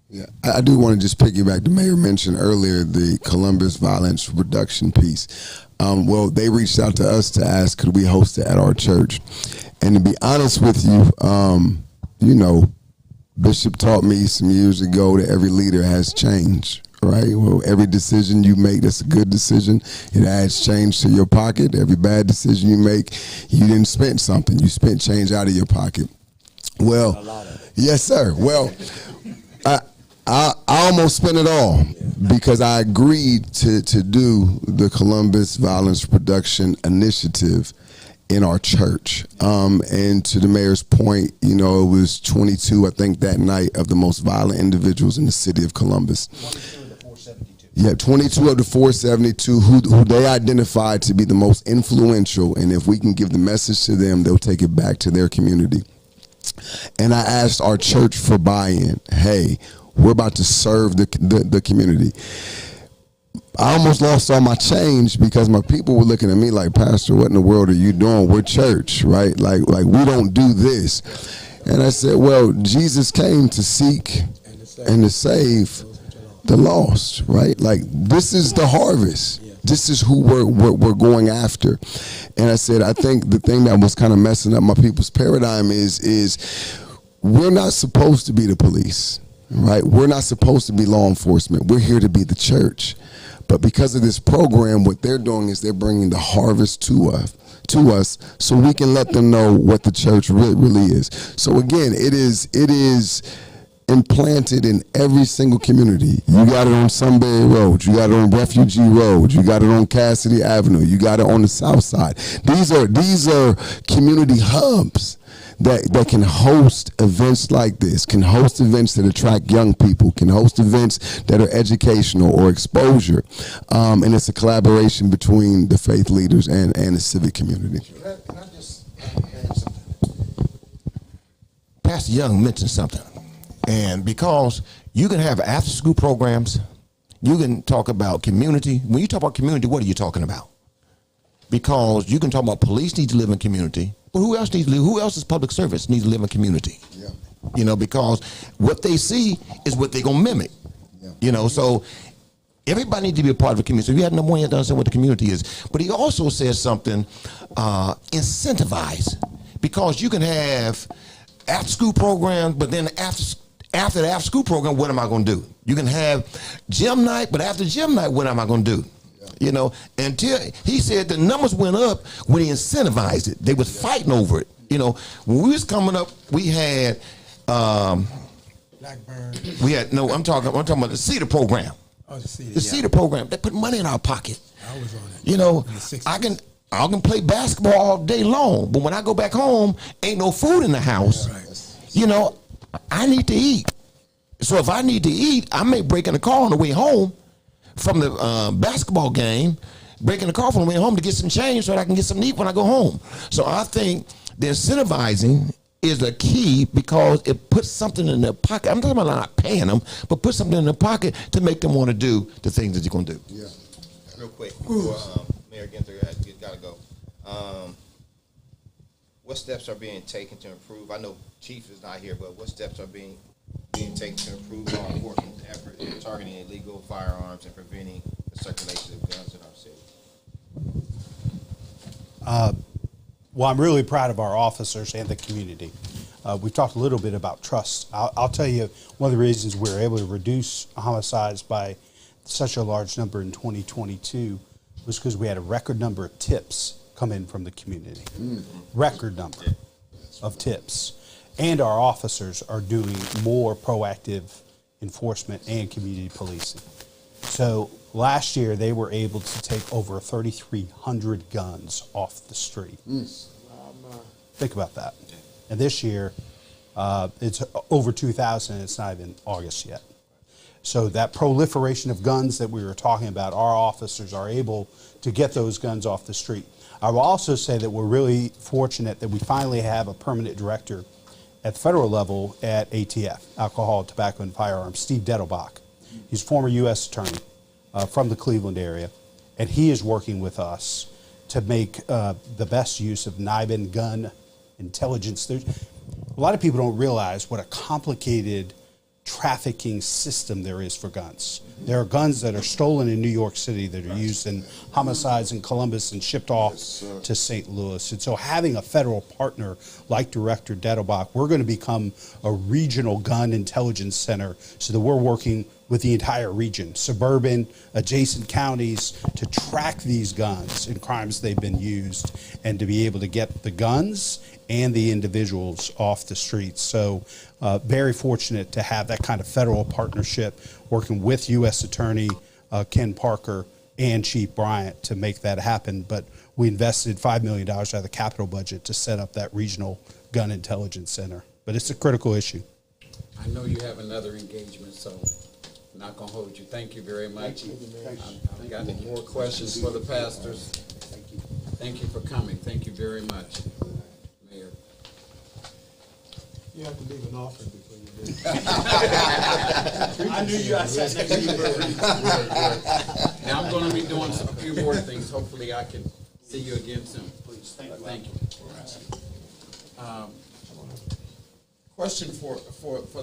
Yeah, I do want to just piggyback. The mayor mentioned earlier the Columbus violence reduction piece. Well, they reached out to us to ask, could we host it at our church? And to be honest with you, you know, Bishop taught me some years ago that every leader has change, right? Well, every decision you make that's a good decision, it adds change to your pocket. Every bad decision you make, you didn't spend something. You spent change out of your pocket. Well, yes, sir. Well, I almost spent it all because I agreed to do the Columbus Violence Reduction Initiative in our church. And to the mayor's point, you know, it was 22, I think, that night of the most violent individuals in the city of Columbus. 22 of the 472. Yeah, 22 of the 472 who they identified to be the most influential. And if we can give the message to them, they'll take it back to their community. And I asked our church for buy-in. Hey, we're about to serve the community. I almost lost all my change because my people were looking at me like, Pastor, what in the world are you doing? We're church, right? Like we don't do this. And I said, well, Jesus came to seek and to save the lost, right? Like, this is the harvest. This is who we're going after. And I said, I think the thing that was kind of messing up my people's paradigm is we're not supposed to be the police, right? We're not supposed to be law enforcement. We're here to be the church. But because of this program, what they're doing is they're bringing the harvest to us so we can let them know what the church really is. So again, it is implanted in every single community. You got it on Sunbury Road, you got it on Refugee Road, you got it on Cassidy Avenue, you got it on the South Side. These are community hubs that can host events like this, can host events that attract young people, can host events that are educational or exposure. And it's a collaboration between the faith leaders and the civic community. Can I just add something? Pastor Young mentioned something. And because you can have after school programs, you can talk about community. When you talk about community, what are you talking about? Because you can talk about police need to live in community, but who else needs to live? Who else's public service needs to live in community? Yeah. You know, because what they see is what they're gonna mimic. Yeah. You know, so everybody needs to be a part of the community. So you have no more, you have to understand what the community is. But he also says something, incentivize, because you can have after school programs, but then after the after school program, what am I going to do? You can have gym night, but after gym night, what am I going to do? You know, until he said the numbers went up when he incentivized it. They was fighting over it. You know, when we was coming up, we had Blackburn. I'm talking about the CETA program. Oh, the CETA. The CETA program. They put money in our pocket. I was on it. You know, I can play basketball all day long, but when I go back home, ain't no food in the house. Right. You know, I need to eat. So if I need to eat, I may break in the car on the way home from the basketball game, break in the car from the way home to get some change so that I can get something to eat when I go home. So I think the incentivizing is the key because it puts something in their pocket. I'm talking about not paying them, but put something in their pocket to make them want to do the things that you're going to do. Yeah. Real quick, before Mayor Ginther got to go. What steps are being taken to improve? I know Chief is not here, but what steps are being taken to improve law enforcement effort in targeting illegal firearms and preventing the circulation of guns in our city? Well, I'm really proud of our officers and the community. We've talked a little bit about trust. I'll tell you, one of the reasons we were able to reduce homicides by such a large number in 2022 was because we had a record number of tips come in from the community. Record number of tips. And our officers are doing more proactive enforcement and community policing. So last year, they were able to take over 3,300 guns off the street. Think about that. And this year, it's over 2,000, and it's not even August yet. So that proliferation of guns that we were talking about, our officers are able to get those guns off the street. I will also say that we're really fortunate that we finally have a permanent director at the federal level at ATF, Alcohol, Tobacco, and Firearms, Steve Dettelbach. He's a former U.S. attorney from the Cleveland area, and he is working with us to make the best use of NIBIN gun intelligence. A lot of people don't realize what a complicated trafficking system there is for guns. There are guns that are stolen in New York City that are used in homicides in Columbus and shipped off to St. Louis. And so having a federal partner like Director Dettelbach, we're going to become a regional gun intelligence center so that we're working with the entire region, suburban, adjacent counties, to track these guns and crimes they've been used and to be able to get the guns and the individuals off the streets. So very fortunate to have that kind of federal partnership working with U.S. Attorney Ken Parker and Chief Bryant to make that happen. But we invested $5 million out of the capital budget to set up that regional gun intelligence center. But it's a critical issue. I know you have another engagement, so I'm not going to hold you. Thank you very much. I've got more questions for the pastors. Thank you for coming. Thank you very much, Mayor. You have to leave an offering before you do. I knew you. I sat next to you for a reason. Now I'm going to be doing a few more things. Hopefully I can see you again soon. Please, thank you. Question for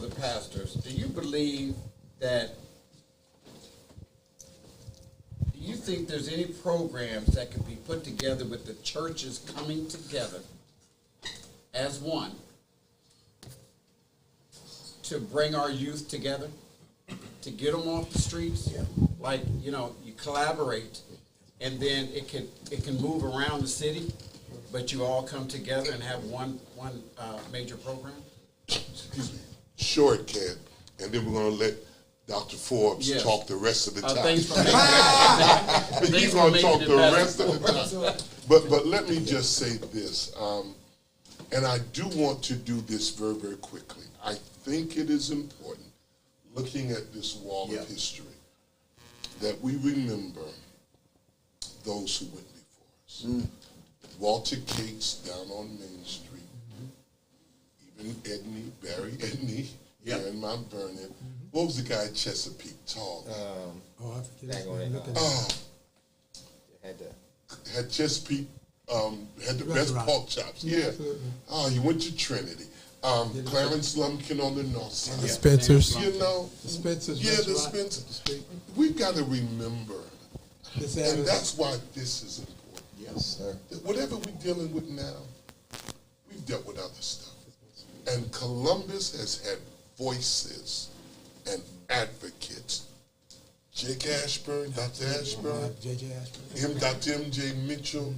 the pastors. Do you believe that, do you think there's any programs that could be put together with the churches coming together as one to bring our youth together, to get them off the streets. Like, you know, you collaborate, and then it can move around the city, but you all come together and have one major program. Excuse me. Sure it can. And then we're going to let Dr. Forbes Yes. talk the rest of the time. Thanks for making it. He's Thanks for going to making talk it the better. rest of the time. But let me just say this, and I do want to do this very, very quickly. I think it is important, looking at this wall of history, that we remember those who went before us. Walter Cates down on Main Street, even Barry Edney here in Mount Vernon. What was the guy at Chesapeake? Tall. Oh, I forget. Dang on it. Look at Oh, Had to. had Chesapeake, had the best Restaurant. pork chops. Yeah. absolutely. Oh, you went to Trinity. Clarence Lumpkin on the north side. The Spencers. You know, The Spencers. yeah, the restaurant. Spencer. We've got to remember, This and Avenue. that's why this is important. Yes, sir. That whatever we're dealing with now, we've dealt with other stuff. And Columbus has had voices and advocates. Jake Ashburn, Dr. Ashburn, J.J. Ashburn. Dr. M.J. Mitchell,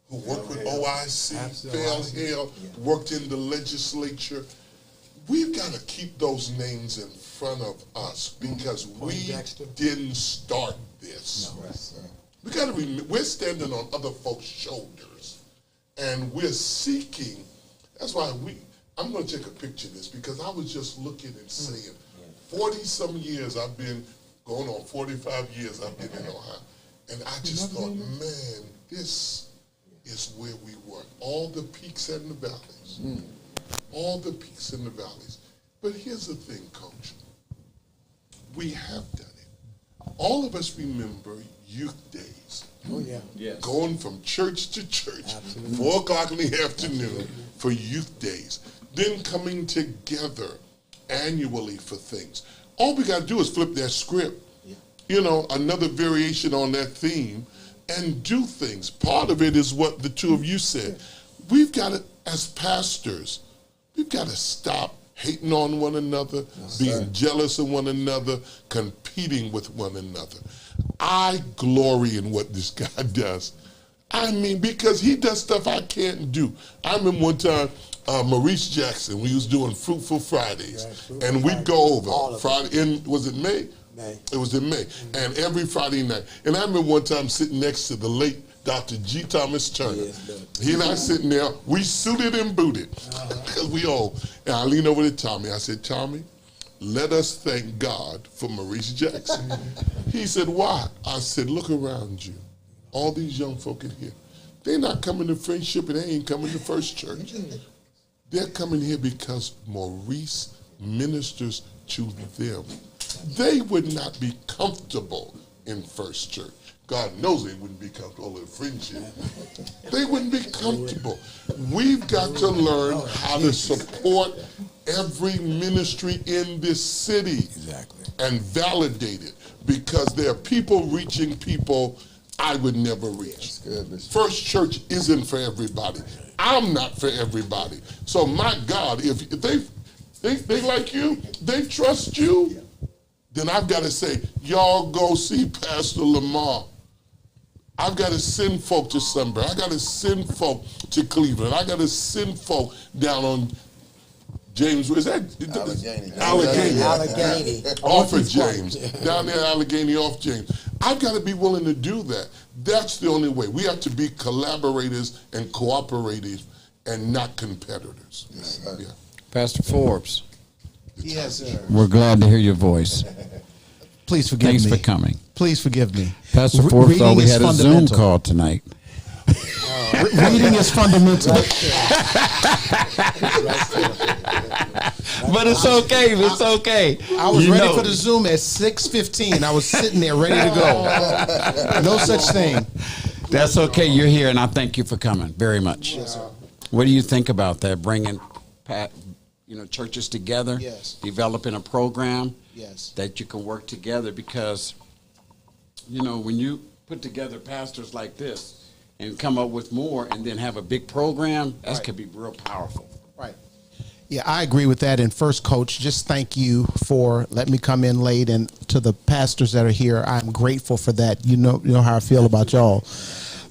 who worked with OIC, Absolutely. Phil Hill, worked in the legislature. We've got to keep those names in front of us because we Dexter. didn't start this. We got to we're standing on other folks' shoulders, and we're seeking. That's why I'm going to take a picture of this because I was just looking and saying, 40-some years I've been going on 45 years I've been in Ohio, and I just thought, man, this is where we were. All the peaks and the valleys, all the peaks and the valleys. But here's the thing, Coach. We have done it. All of us remember youth days. Oh, yeah. Yes. Going from church to church, Absolutely. 4 o'clock in the afternoon for youth days. Then coming together annually for things. All we got to do is flip that script, you know, another variation on that theme, and do things. Part of it is what the two of you said. We've got to, as pastors, we've got to stop hating on one another, being jealous of one another, competing with one another. I glory in what this guy does. I mean, because he does stuff I can't do. I remember one time, Maurice Jackson, we was doing Fruitful Fridays, and we'd go over Friday, was it May? May. It was in May, and every Friday night. And I remember one time sitting next to the late Dr. G. Thomas Turner. He and I sitting there, we suited and booted, because we old. And I leaned over to Tommy. I said, Tommy, let us thank God for Maurice Jackson. He said, why? I said, look around you. All these young folk in here, they're not coming to Friendship and they ain't coming to First Church. They're coming here because Maurice ministers to them. They would not be comfortable in First Church. God knows they wouldn't be comfortable in Friendship. They wouldn't be comfortable. We've got to learn how to support every ministry in this city. Exactly. And validate it, because there are people reaching people I would never reach. First Church isn't for everybody. I'm not for everybody. So my God, if they like you, they trust you, then I've got to say, y'all go see Pastor Lamar. I've got to send folk to Sunbury. I got to send folk to Cleveland. I got to send folk down on James, is that? Allegheny. Off of James. Down there, Allegheny, off James. I've got to be willing to do that. That's the only way. We have to be collaborators and cooperators and not competitors. Yes, sir. Yeah. Pastor Forbes, Yes, sir. we're glad to hear your voice. Please forgive Thanks me. for coming. Please forgive me. Pastor Forbes thought Reading we is had a Zoom fundamental. call tonight. Reading is fundamental. But it's okay. It's okay. I was ready for the Zoom at 6:15. I was sitting there ready to go. No such thing. That's okay. You're here, and I thank you for coming very much. Yes, sir. What do you think about that? Bringing, churches together, Yes. developing a program Yes. that you can work together, because, when you put together pastors like this and come up with more and then have a big program, that Right. could be real powerful. Right. Yeah, I agree with that. And first, Coach, just thank you for letting me come in late. And to the pastors that are here, I'm grateful for that. You know how I feel about y'all.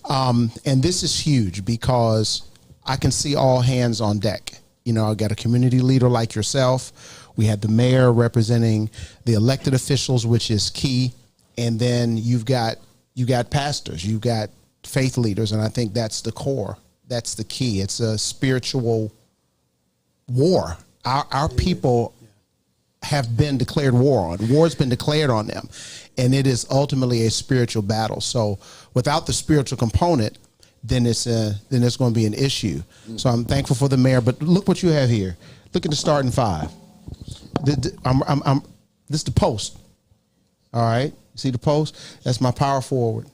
And this is huge because I can see all hands on deck. You know, I got a community leader like yourself. We had the mayor representing the elected officials, which is key. And then you got pastors, you've got faith leaders, and I think that's the core. That's the key. It's a spiritual war. Our people have been declared war on. War's been declared on them, and it is ultimately a spiritual battle. So without the spiritual component, then it's going to be an issue. So I'm thankful for the mayor. But look what you have here. Look at the starting five. This is the post. All right, see the post? That's my power forward.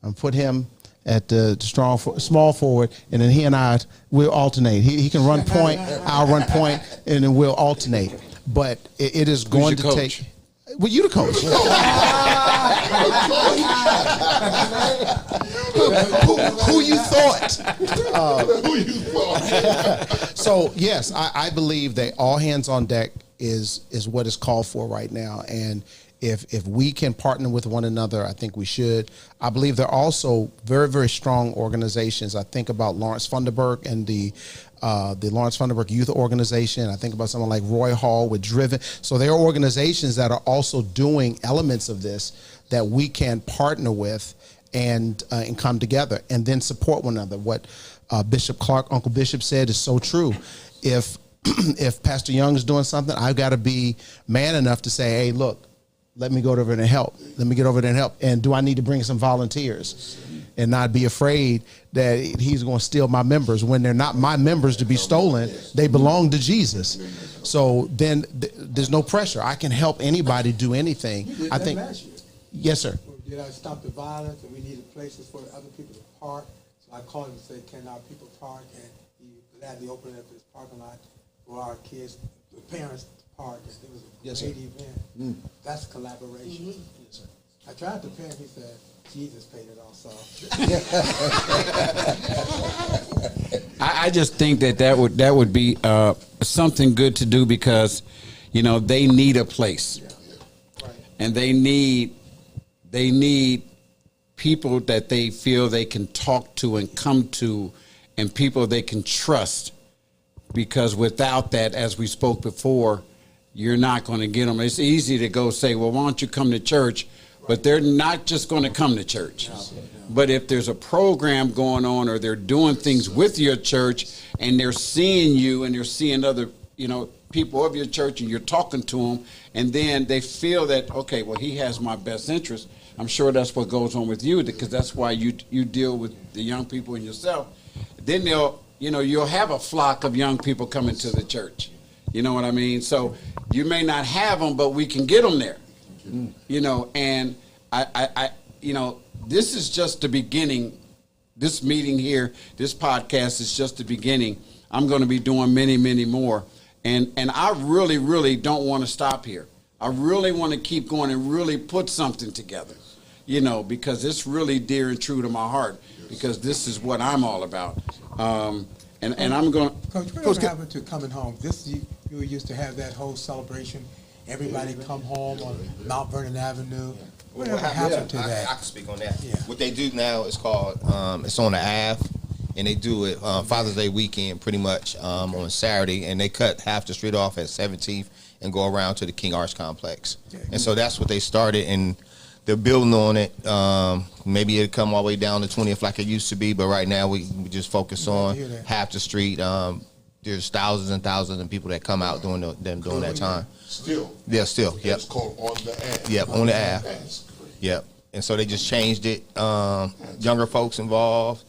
I'm put him at the small forward, and then he and I will alternate. He can run point, I'll run point, and then we'll alternate. But it is going to take. Well, you the coach. who you thought? Who you thought? So yes, I believe that all hands on deck is what is called for right now, and if we can partner with one another, I think we should. I believe there are also very, very strong organizations. I think about Lawrence Funderburk and the Lawrence Funderburk Youth Organization. I think about someone like Roy Hall with Driven. So there are organizations that are also doing elements of this that we can partner with and come together and then support one another. What Bishop Clark, Uncle Bishop said is so true. If Pastor Young is doing something, I've got to be man enough to say, hey, look, let me go over there and help. Let me get over there and help. And do I need to bring some volunteers and not be afraid that he's going to steal my members when they're not my members to be stolen? They belong to Jesus. So then there's no pressure. I can help anybody do anything. I think. Yes, sir. Did I stop the violence and we needed places for other people to park? So I called him and said, can our people park? And he gladly opened up his parking lot for our kids, the parents to park. And it was a great event. That's collaboration. Yes, sir. I tried to pay him. He said, Jesus paid it all, so. I just think that would be something good to do because, you know, they need a place, and they need people that they feel they can talk to and come to, and people they can trust. Because without that, as we spoke before, you're not going to get them. It's easy to go say, well, why don't you come to church? But they're not just going to come to church. But if there's a program going on or they're doing things with your church and they're seeing you and they're seeing other, you know, people of your church and you're talking to them, and then they feel that, okay, well, he has my best interest. I'm sure that's what goes on with you, because that's why you deal with the young people and yourself. Then you'll have a flock of young people coming to the church. You know what I mean? So you may not have them, but we can get them there. You know, and I this is just the beginning. This meeting here, this podcast is just the beginning. I'm going to be doing many, many more. And I really, really don't want to stop here. I really want to keep going and really put something together, you know, because it's really dear and true to my heart, because this is what I'm all about. And I'm going Coach, what happened to coming home? You used to have that whole celebration. Everybody come home on Mount Vernon Avenue. Whatever happened to that? I can speak on that. Yeah. What they do now is called, it's on the Ave, and they do it Father's Day weekend pretty much on Saturday, and they cut half the street off at 17th and go around to the King Arts Complex. Okay. And so that's what they started, and they're building on it. Maybe it'll come all the way down to 20th like it used to be, but right now we just focus on half the street. There's thousands and thousands of people that come out during that time. Still. Yeah, still. Yep. It's called On the Ave. Yep, on the Ave. Yep. And so they just changed it. Younger folks involved,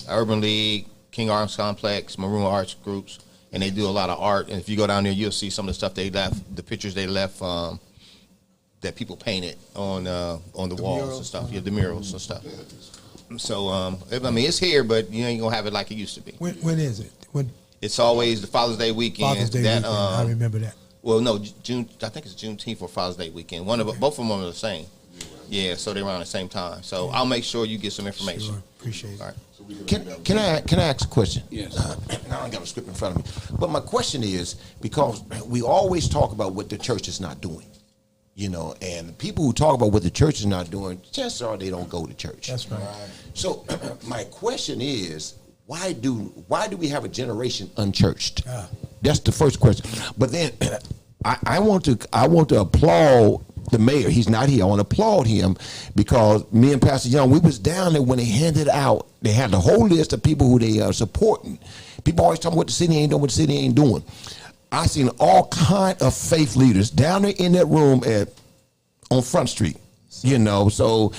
Urban League, King Arts Complex, Maroon Arts groups, and they do a lot of art. And if you go down there, you'll see some of the stuff they left, the pictures they left that people painted on the walls murals, and stuff. Yeah, the murals and stuff. So, I mean, it's here, but you ain't going to have it like it used to be. When is it? It's always the Father's Day weekend. Father's Day weekend. I remember that. Well, no, June. I think it's Juneteenth or Father's Day weekend. Both of them are the same. Yeah, so they're around the same time. So I'll make sure you get some information. Sure. Appreciate it. All right. Can I ask a question? Yes. Now I don't got a script in front of me, but my question is, because we always talk about what the church is not doing, you know, and people who talk about what the church is not doing, chances are they don't go to church. That's right. So my question is, why do we have a generation unchurched? Ah. That's the first question. But then I want to applaud the mayor. He's not here. I want to applaud him because me and Pastor Young, we was down there when they handed out. They had the whole list of people who they are supporting. People always talking what the city ain't doing, what the city ain't doing. I seen all kind of faith leaders down there in that room on Front Street. You know, so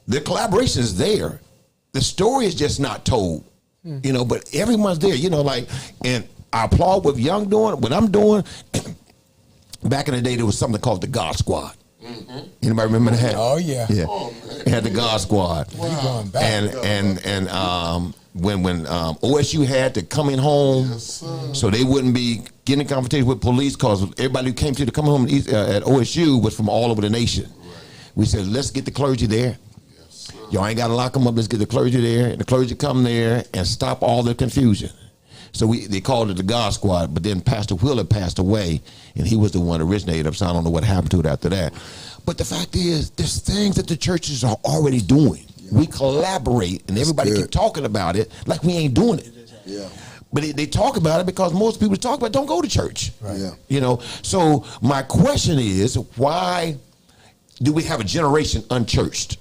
the collaboration is there. The story is just not told. You know, but everyone's there. You know, like, and I applaud what Young doing, what I'm doing. Back in the day, there was something called the God Squad. Anybody remember that? Oh, yeah. Yeah. Oh, man. They had the God Squad. We going back. And when OSU had to come in home, Yes, sir. so they wouldn't be getting in confrontation with police, because everybody who came to come home at OSU was from all over the nation. We said, let's get the clergy there. Yes, sir. Y'all ain't got to lock them up. Let's get the clergy there, and the clergy come there and stop all the confusion. So they called it the God Squad, but then Pastor Wheeler passed away, and he was the one that originated it, so I don't know what happened to it after that. But the fact is, there's things that the churches are already doing. We collaborate, and everybody good. keep talking about it like we ain't doing it. Yeah. But they talk about it because most people talk about it don't go to church. Right. Yeah. You know, so my question is, why do we have a generation unchurched?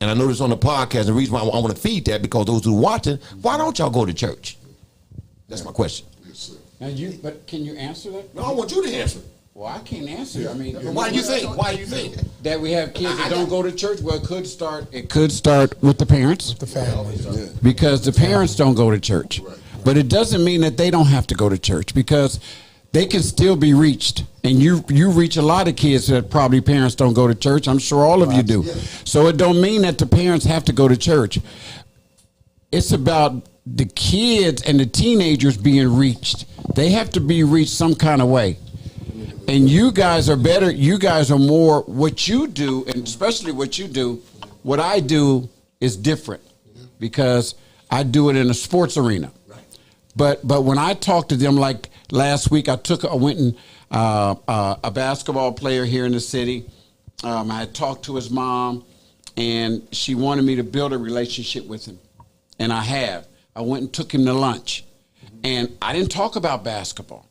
And I know this on the podcast, the reason why I want to feed that, because those who are watching, why don't y'all go to church? That's my question. Yes, sir. Now but can you answer that? No, I want you to answer. Well, I can't answer. I mean, Why do you think? Why do you think? that we have kids that don't go to church? Well, it could start with the parents, The family. because the parents don't go to church. But it doesn't mean that they don't have to go to church, because they can still be reached. And you reach a lot of kids that probably parents don't go to church. I'm sure all of you do. So it don't mean that the parents have to go to church. It's about the kids and the teenagers being reached. They have to be reached some kind of way. And you guys are better. You guys are more, what you do, and especially what you do, what I do is different, because I do it in a sports arena. But when I talk to them, like last week, I went and a basketball player here in the city. I had talked to his mom, and she wanted me to build a relationship with him, and I have. I went and took him to lunch, and I didn't talk about basketball.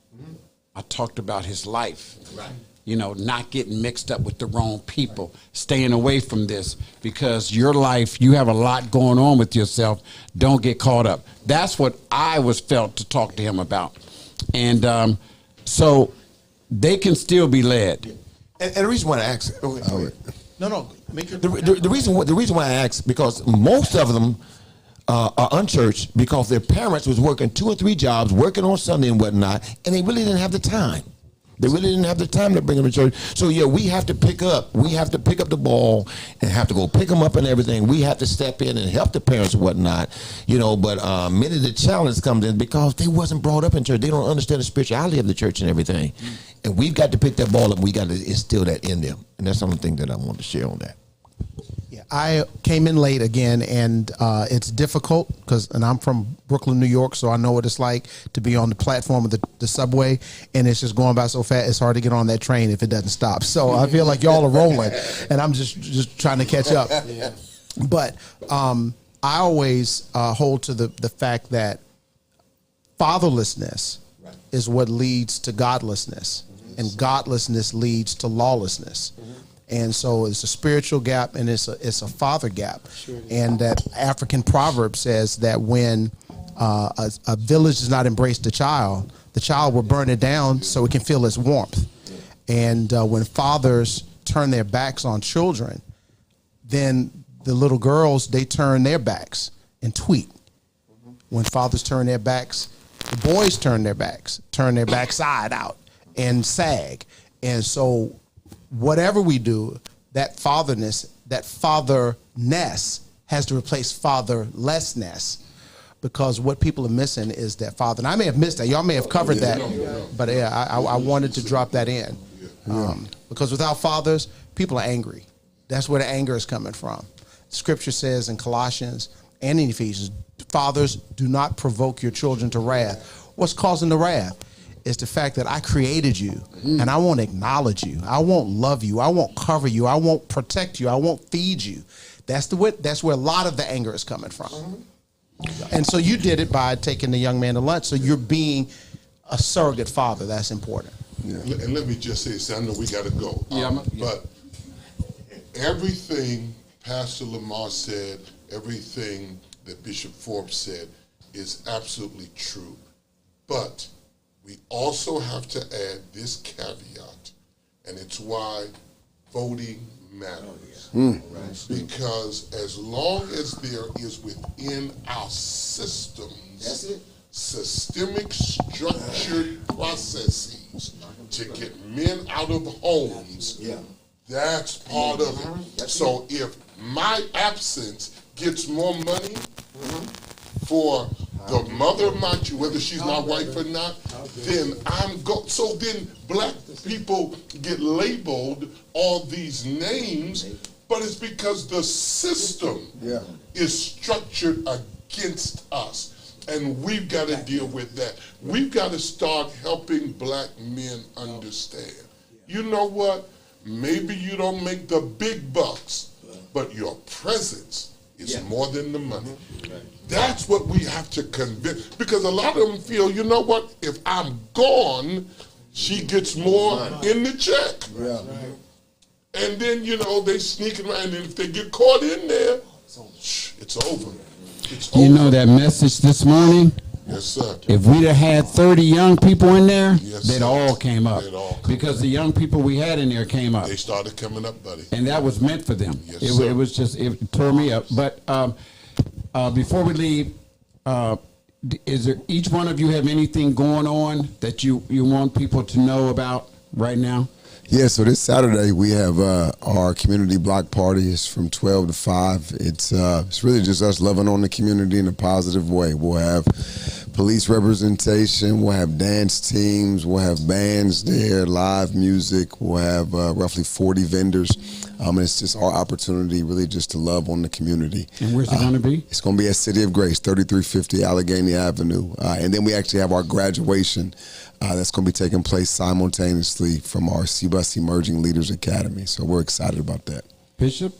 I talked about his life. Right. You know, not getting mixed up with the wrong people, staying away from this, because your life, you have a lot going on with yourself. Don't get caught up. That's what I was felt to talk to him about. And so they can still be led. And the reason why I ask, No, make your the reason why I ask, because most of them are unchurched because their parents was working 2 or 3 jobs, working on Sunday and whatnot, and they really didn't have the time. They really didn't have the time to bring them to church. So yeah, we have to pick up the ball and have to go pick them up and everything. We have to step in and help the parents and whatnot, you know. But many of the challenge comes in because they wasn't brought up in church. They don't understand the spirituality of the church and everything. And we've got to pick that ball up. We got to instill that in them. And that's something that I want to share on that. Yeah. I came in late again, and it's difficult and I'm from Brooklyn, New York, so I know what it's like to be on the platform of the subway, and it's just going by so fast. It's hard to get on that train if it doesn't stop. So I feel like y'all are rolling, and I'm just trying to catch up. But I always hold to the fact that fatherlessness is what leads to godlessness, and godlessness leads to lawlessness. And so it's a spiritual gap, and it's a father gap. And that African proverb says that when a village does not embrace the child will burn it down so it can feel its warmth. And when fathers turn their backs on children, then the little girls, they turn their backs and tweet. When fathers turn their backs, the boys turn their backside out and sag. And so whatever we do, that fatherness has to replace fatherlessness, because what people are missing is that father. And I may have missed that. Y'all may have covered that, but yeah, I wanted to drop that in, because without fathers, people are angry. That's where the anger is coming from. Scripture says in Colossians and in Ephesians, fathers, do not provoke your children to wrath. What's causing the wrath? It's the fact that I created you and I won't acknowledge you. I won't love you. I won't cover you. I won't protect you. I won't feed you. That's where a lot of the anger is coming from. And so you did it by taking the young man to lunch. So you're being a surrogate father. That's important. Yeah. And let me just say this, I know we got to go. But everything Pastor Lamar said, everything that Bishop Forbes said is absolutely true. But we also have to add this caveat, and it's why voting matters. Because as long as there is within our systems systemic structured processes to get men out of homes, that's part of it. So if my absence gets more money for the mother of my child, whether she's my wife or not, then so then black people get labeled all these names, but it's because the system is structured against us. And we've got to deal with that. We've got to start helping black men understand. You know what? Maybe you don't make the big bucks, but your presence is more than the money. That's what we have to convince, because a lot of them feel, you know what, if I'm gone, she gets more in the check. And then, you know, they sneak around, and if they get caught in there, it's over. You know that message this morning? Yes, sir. If we'd have had 30 young people in there, Yes, they'd sir. all came up. They'd all come because the young people we had in there came up. They started coming up, buddy. And that was meant for them. Yes, It sir. was just, it tore me up. But before we leave, is there, each one of you have anything going on that you want people to know about right now? Yeah, so this Saturday we have our community block party. It's from 12 to 5. It's really just us loving on the community in a positive way. We'll have police representation. We'll have dance teams. We'll have bands there, live music. We'll have roughly 40 vendors. And it's just our opportunity really just to love on the community. And where's it going to be? It's going to be at City of Grace, 3350 Allegheny Avenue. And then we actually have our graduation that's going to be taking place simultaneously from our CBUS Emerging Leaders Academy. So we're excited about that. Bishop?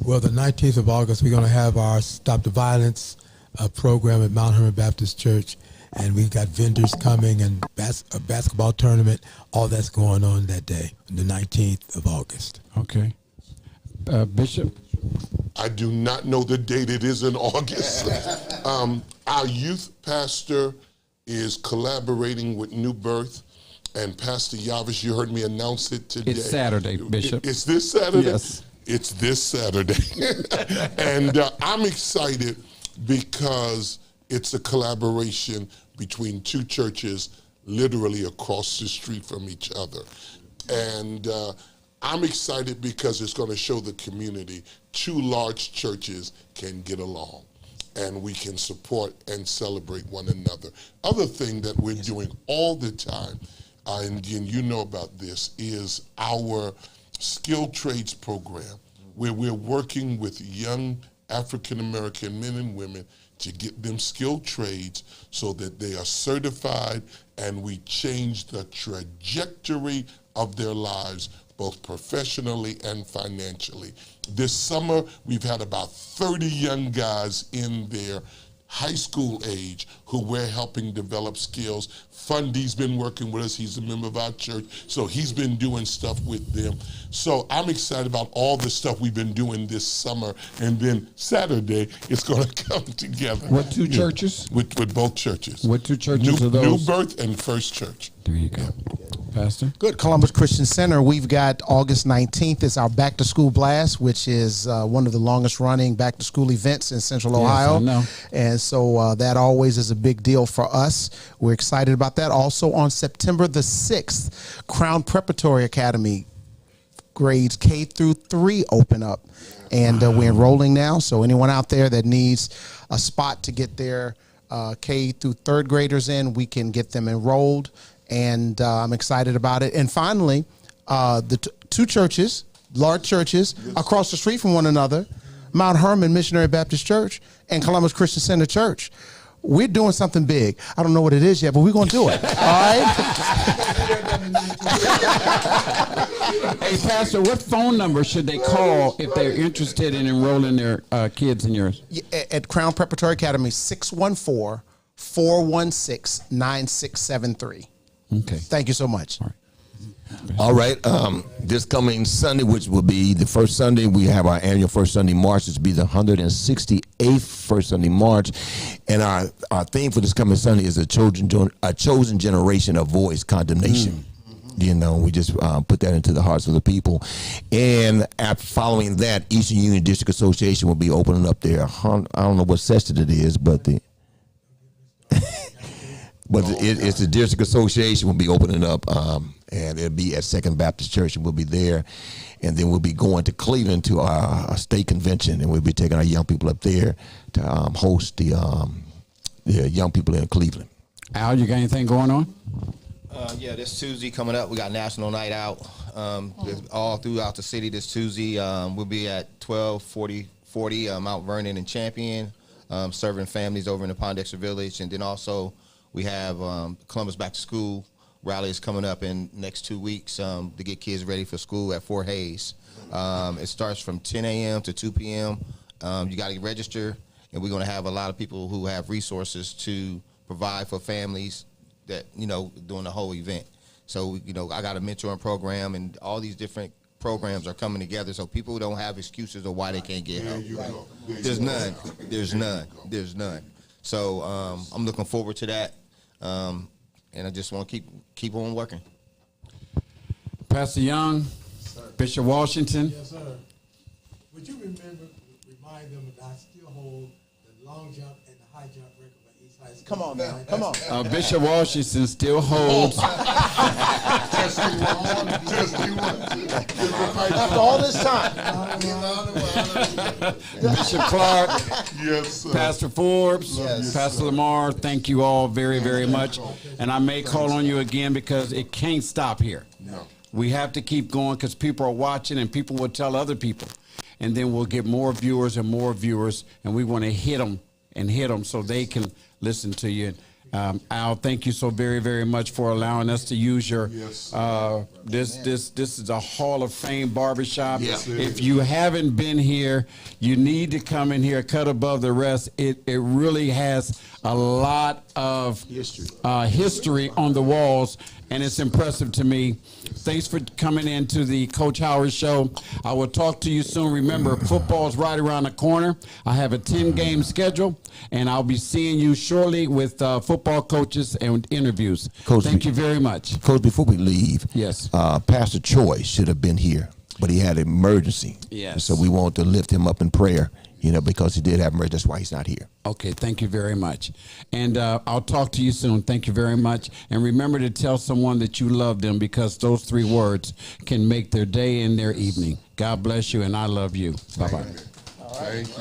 Well, the 19th of August, we're going to have our Stop the Violence program at Mount Hermon Baptist Church. And we've got vendors coming and a basketball tournament. All that's going on that day, the 19th of August. Okay. Bishop? I do not know the date. It is in August. Our youth pastor is collaborating with New Birth, and Pastor Yavish, you heard me announce it today. It's Saturday, Bishop. It's this Saturday? Yes. It's this Saturday. And I'm excited because it's a collaboration between two churches literally across the street from each other. And I'm excited because it's going to show the community two large churches can get along and we can support and celebrate one another. Other thing that we're doing all the time, and you know about this, is our skilled trades program, where we're working with young African-American men and women to get them skilled trades so that they are certified and we change the trajectory of their lives, both professionally and financially. This summer, we've had about 30 young guys in their high school age who we're helping develop skills. Fundy's been working with us. He's a member of our church, so he's been doing stuff with them. So I'm excited about all the stuff we've been doing this summer, and then Saturday it's going to come together. What two churches? With both churches. What two churches are those? New Birth and First Church. There you go. Pastor? Good. Columbus Christian Center, we've got August 19th is our Back to School Blast, which is one of the longest running back to school events in Central Ohio. I know. And so that always is a big deal for us. We're excited about that. Also on September the 6th, Crown Preparatory Academy grades K through 3 open up. And we're enrolling now. So anyone out there that needs a spot to get their K through 3rd graders in, we can get them enrolled. And I'm excited about it. And finally, two churches, large churches, across the street from one another, Mount Hermon Missionary Baptist Church and Columbus Christian Center Church. We're doing something big. I don't know what it is yet, but we're going to do it. All right? Hey, Pastor, what phone number should they call if they're interested in enrolling their kids in yours? At Crown Preparatory Academy, 614-416-9673. Okay. Thank you so much. All right. This coming Sunday, which will be the first Sunday, we have our annual First Sunday March. This will be the 168th First Sunday March. And our theme for this coming Sunday is a chosen generation avoids condemnation. You know, we just put that into the hearts of the people. And after following that, Eastern Union District Association will be opening up their, I don't know what session it is, but the it's the District Association will be opening up, and it'll be at Second Baptist Church, and we'll be there. And then we'll be going to Cleveland to our state convention, and we'll be taking our young people up there to host the young people in Cleveland. Al, you got anything going on? Yeah, this Tuesday coming up, we got National Night Out all throughout the city this Tuesday. We'll be at 1240 Mount Vernon and Champion, serving families over in the Pondexter Village. And then also we have Columbus Back to School rally is coming up in next 2 weeks to get kids ready for school at Fort Hayes. It starts from 10 a.m. to 2 p.m. You got to register, and we're going to have a lot of people who have resources to provide for families that, you know, during the whole event. So, you know, I got a mentoring program, and all these different programs are coming together so people don't have excuses of why they can't get help. There's none. There's none. There's none. So I'm looking forward to that, and I just want to keep on working. Pastor Young, Bishop Washington. Yes, sir. Would you remind them that I still hold the long jump and the high jump record by East High School? Come on, man. Come on. Bishop Washington still holds. After all this time. Bishop Clark, Yes, sir. Pastor Forbes, Pastor Lamar, thank you all very, very much. And I may call on you again because it can't stop here. No. We have to keep going because people are watching and people will tell other people. And then we'll get more viewers and more viewers, and we want to hit them so they can listen to you. Al, thank you so very, very much for allowing us to use your this is a Hall of Fame barbershop. Yes, if you haven't been here, you need to come in here, cut above the rest. It really has a lot of history on the walls, and it's impressive to me. Thanks for coming into the Coach Howard Show. I will talk to you soon. Remember, football's right around the corner. I have a 10-game schedule, and I'll be seeing you shortly with football coaches and interviews. Coach, thank you very much. Coach, before we leave, Yes. Pastor Choi should have been here, but he had an emergency. Yes. So we want to lift him up in prayer, you know, because he did have an emergency. That's why he's not here. Okay, thank you very much. And I'll talk to you soon. Thank you very much. And remember to tell someone that you love them, because those 3 words can make their day and their evening. God bless you, and I love you. Bye-bye. Thank you.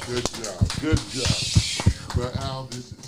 Good job. Good job. Well, Al, this is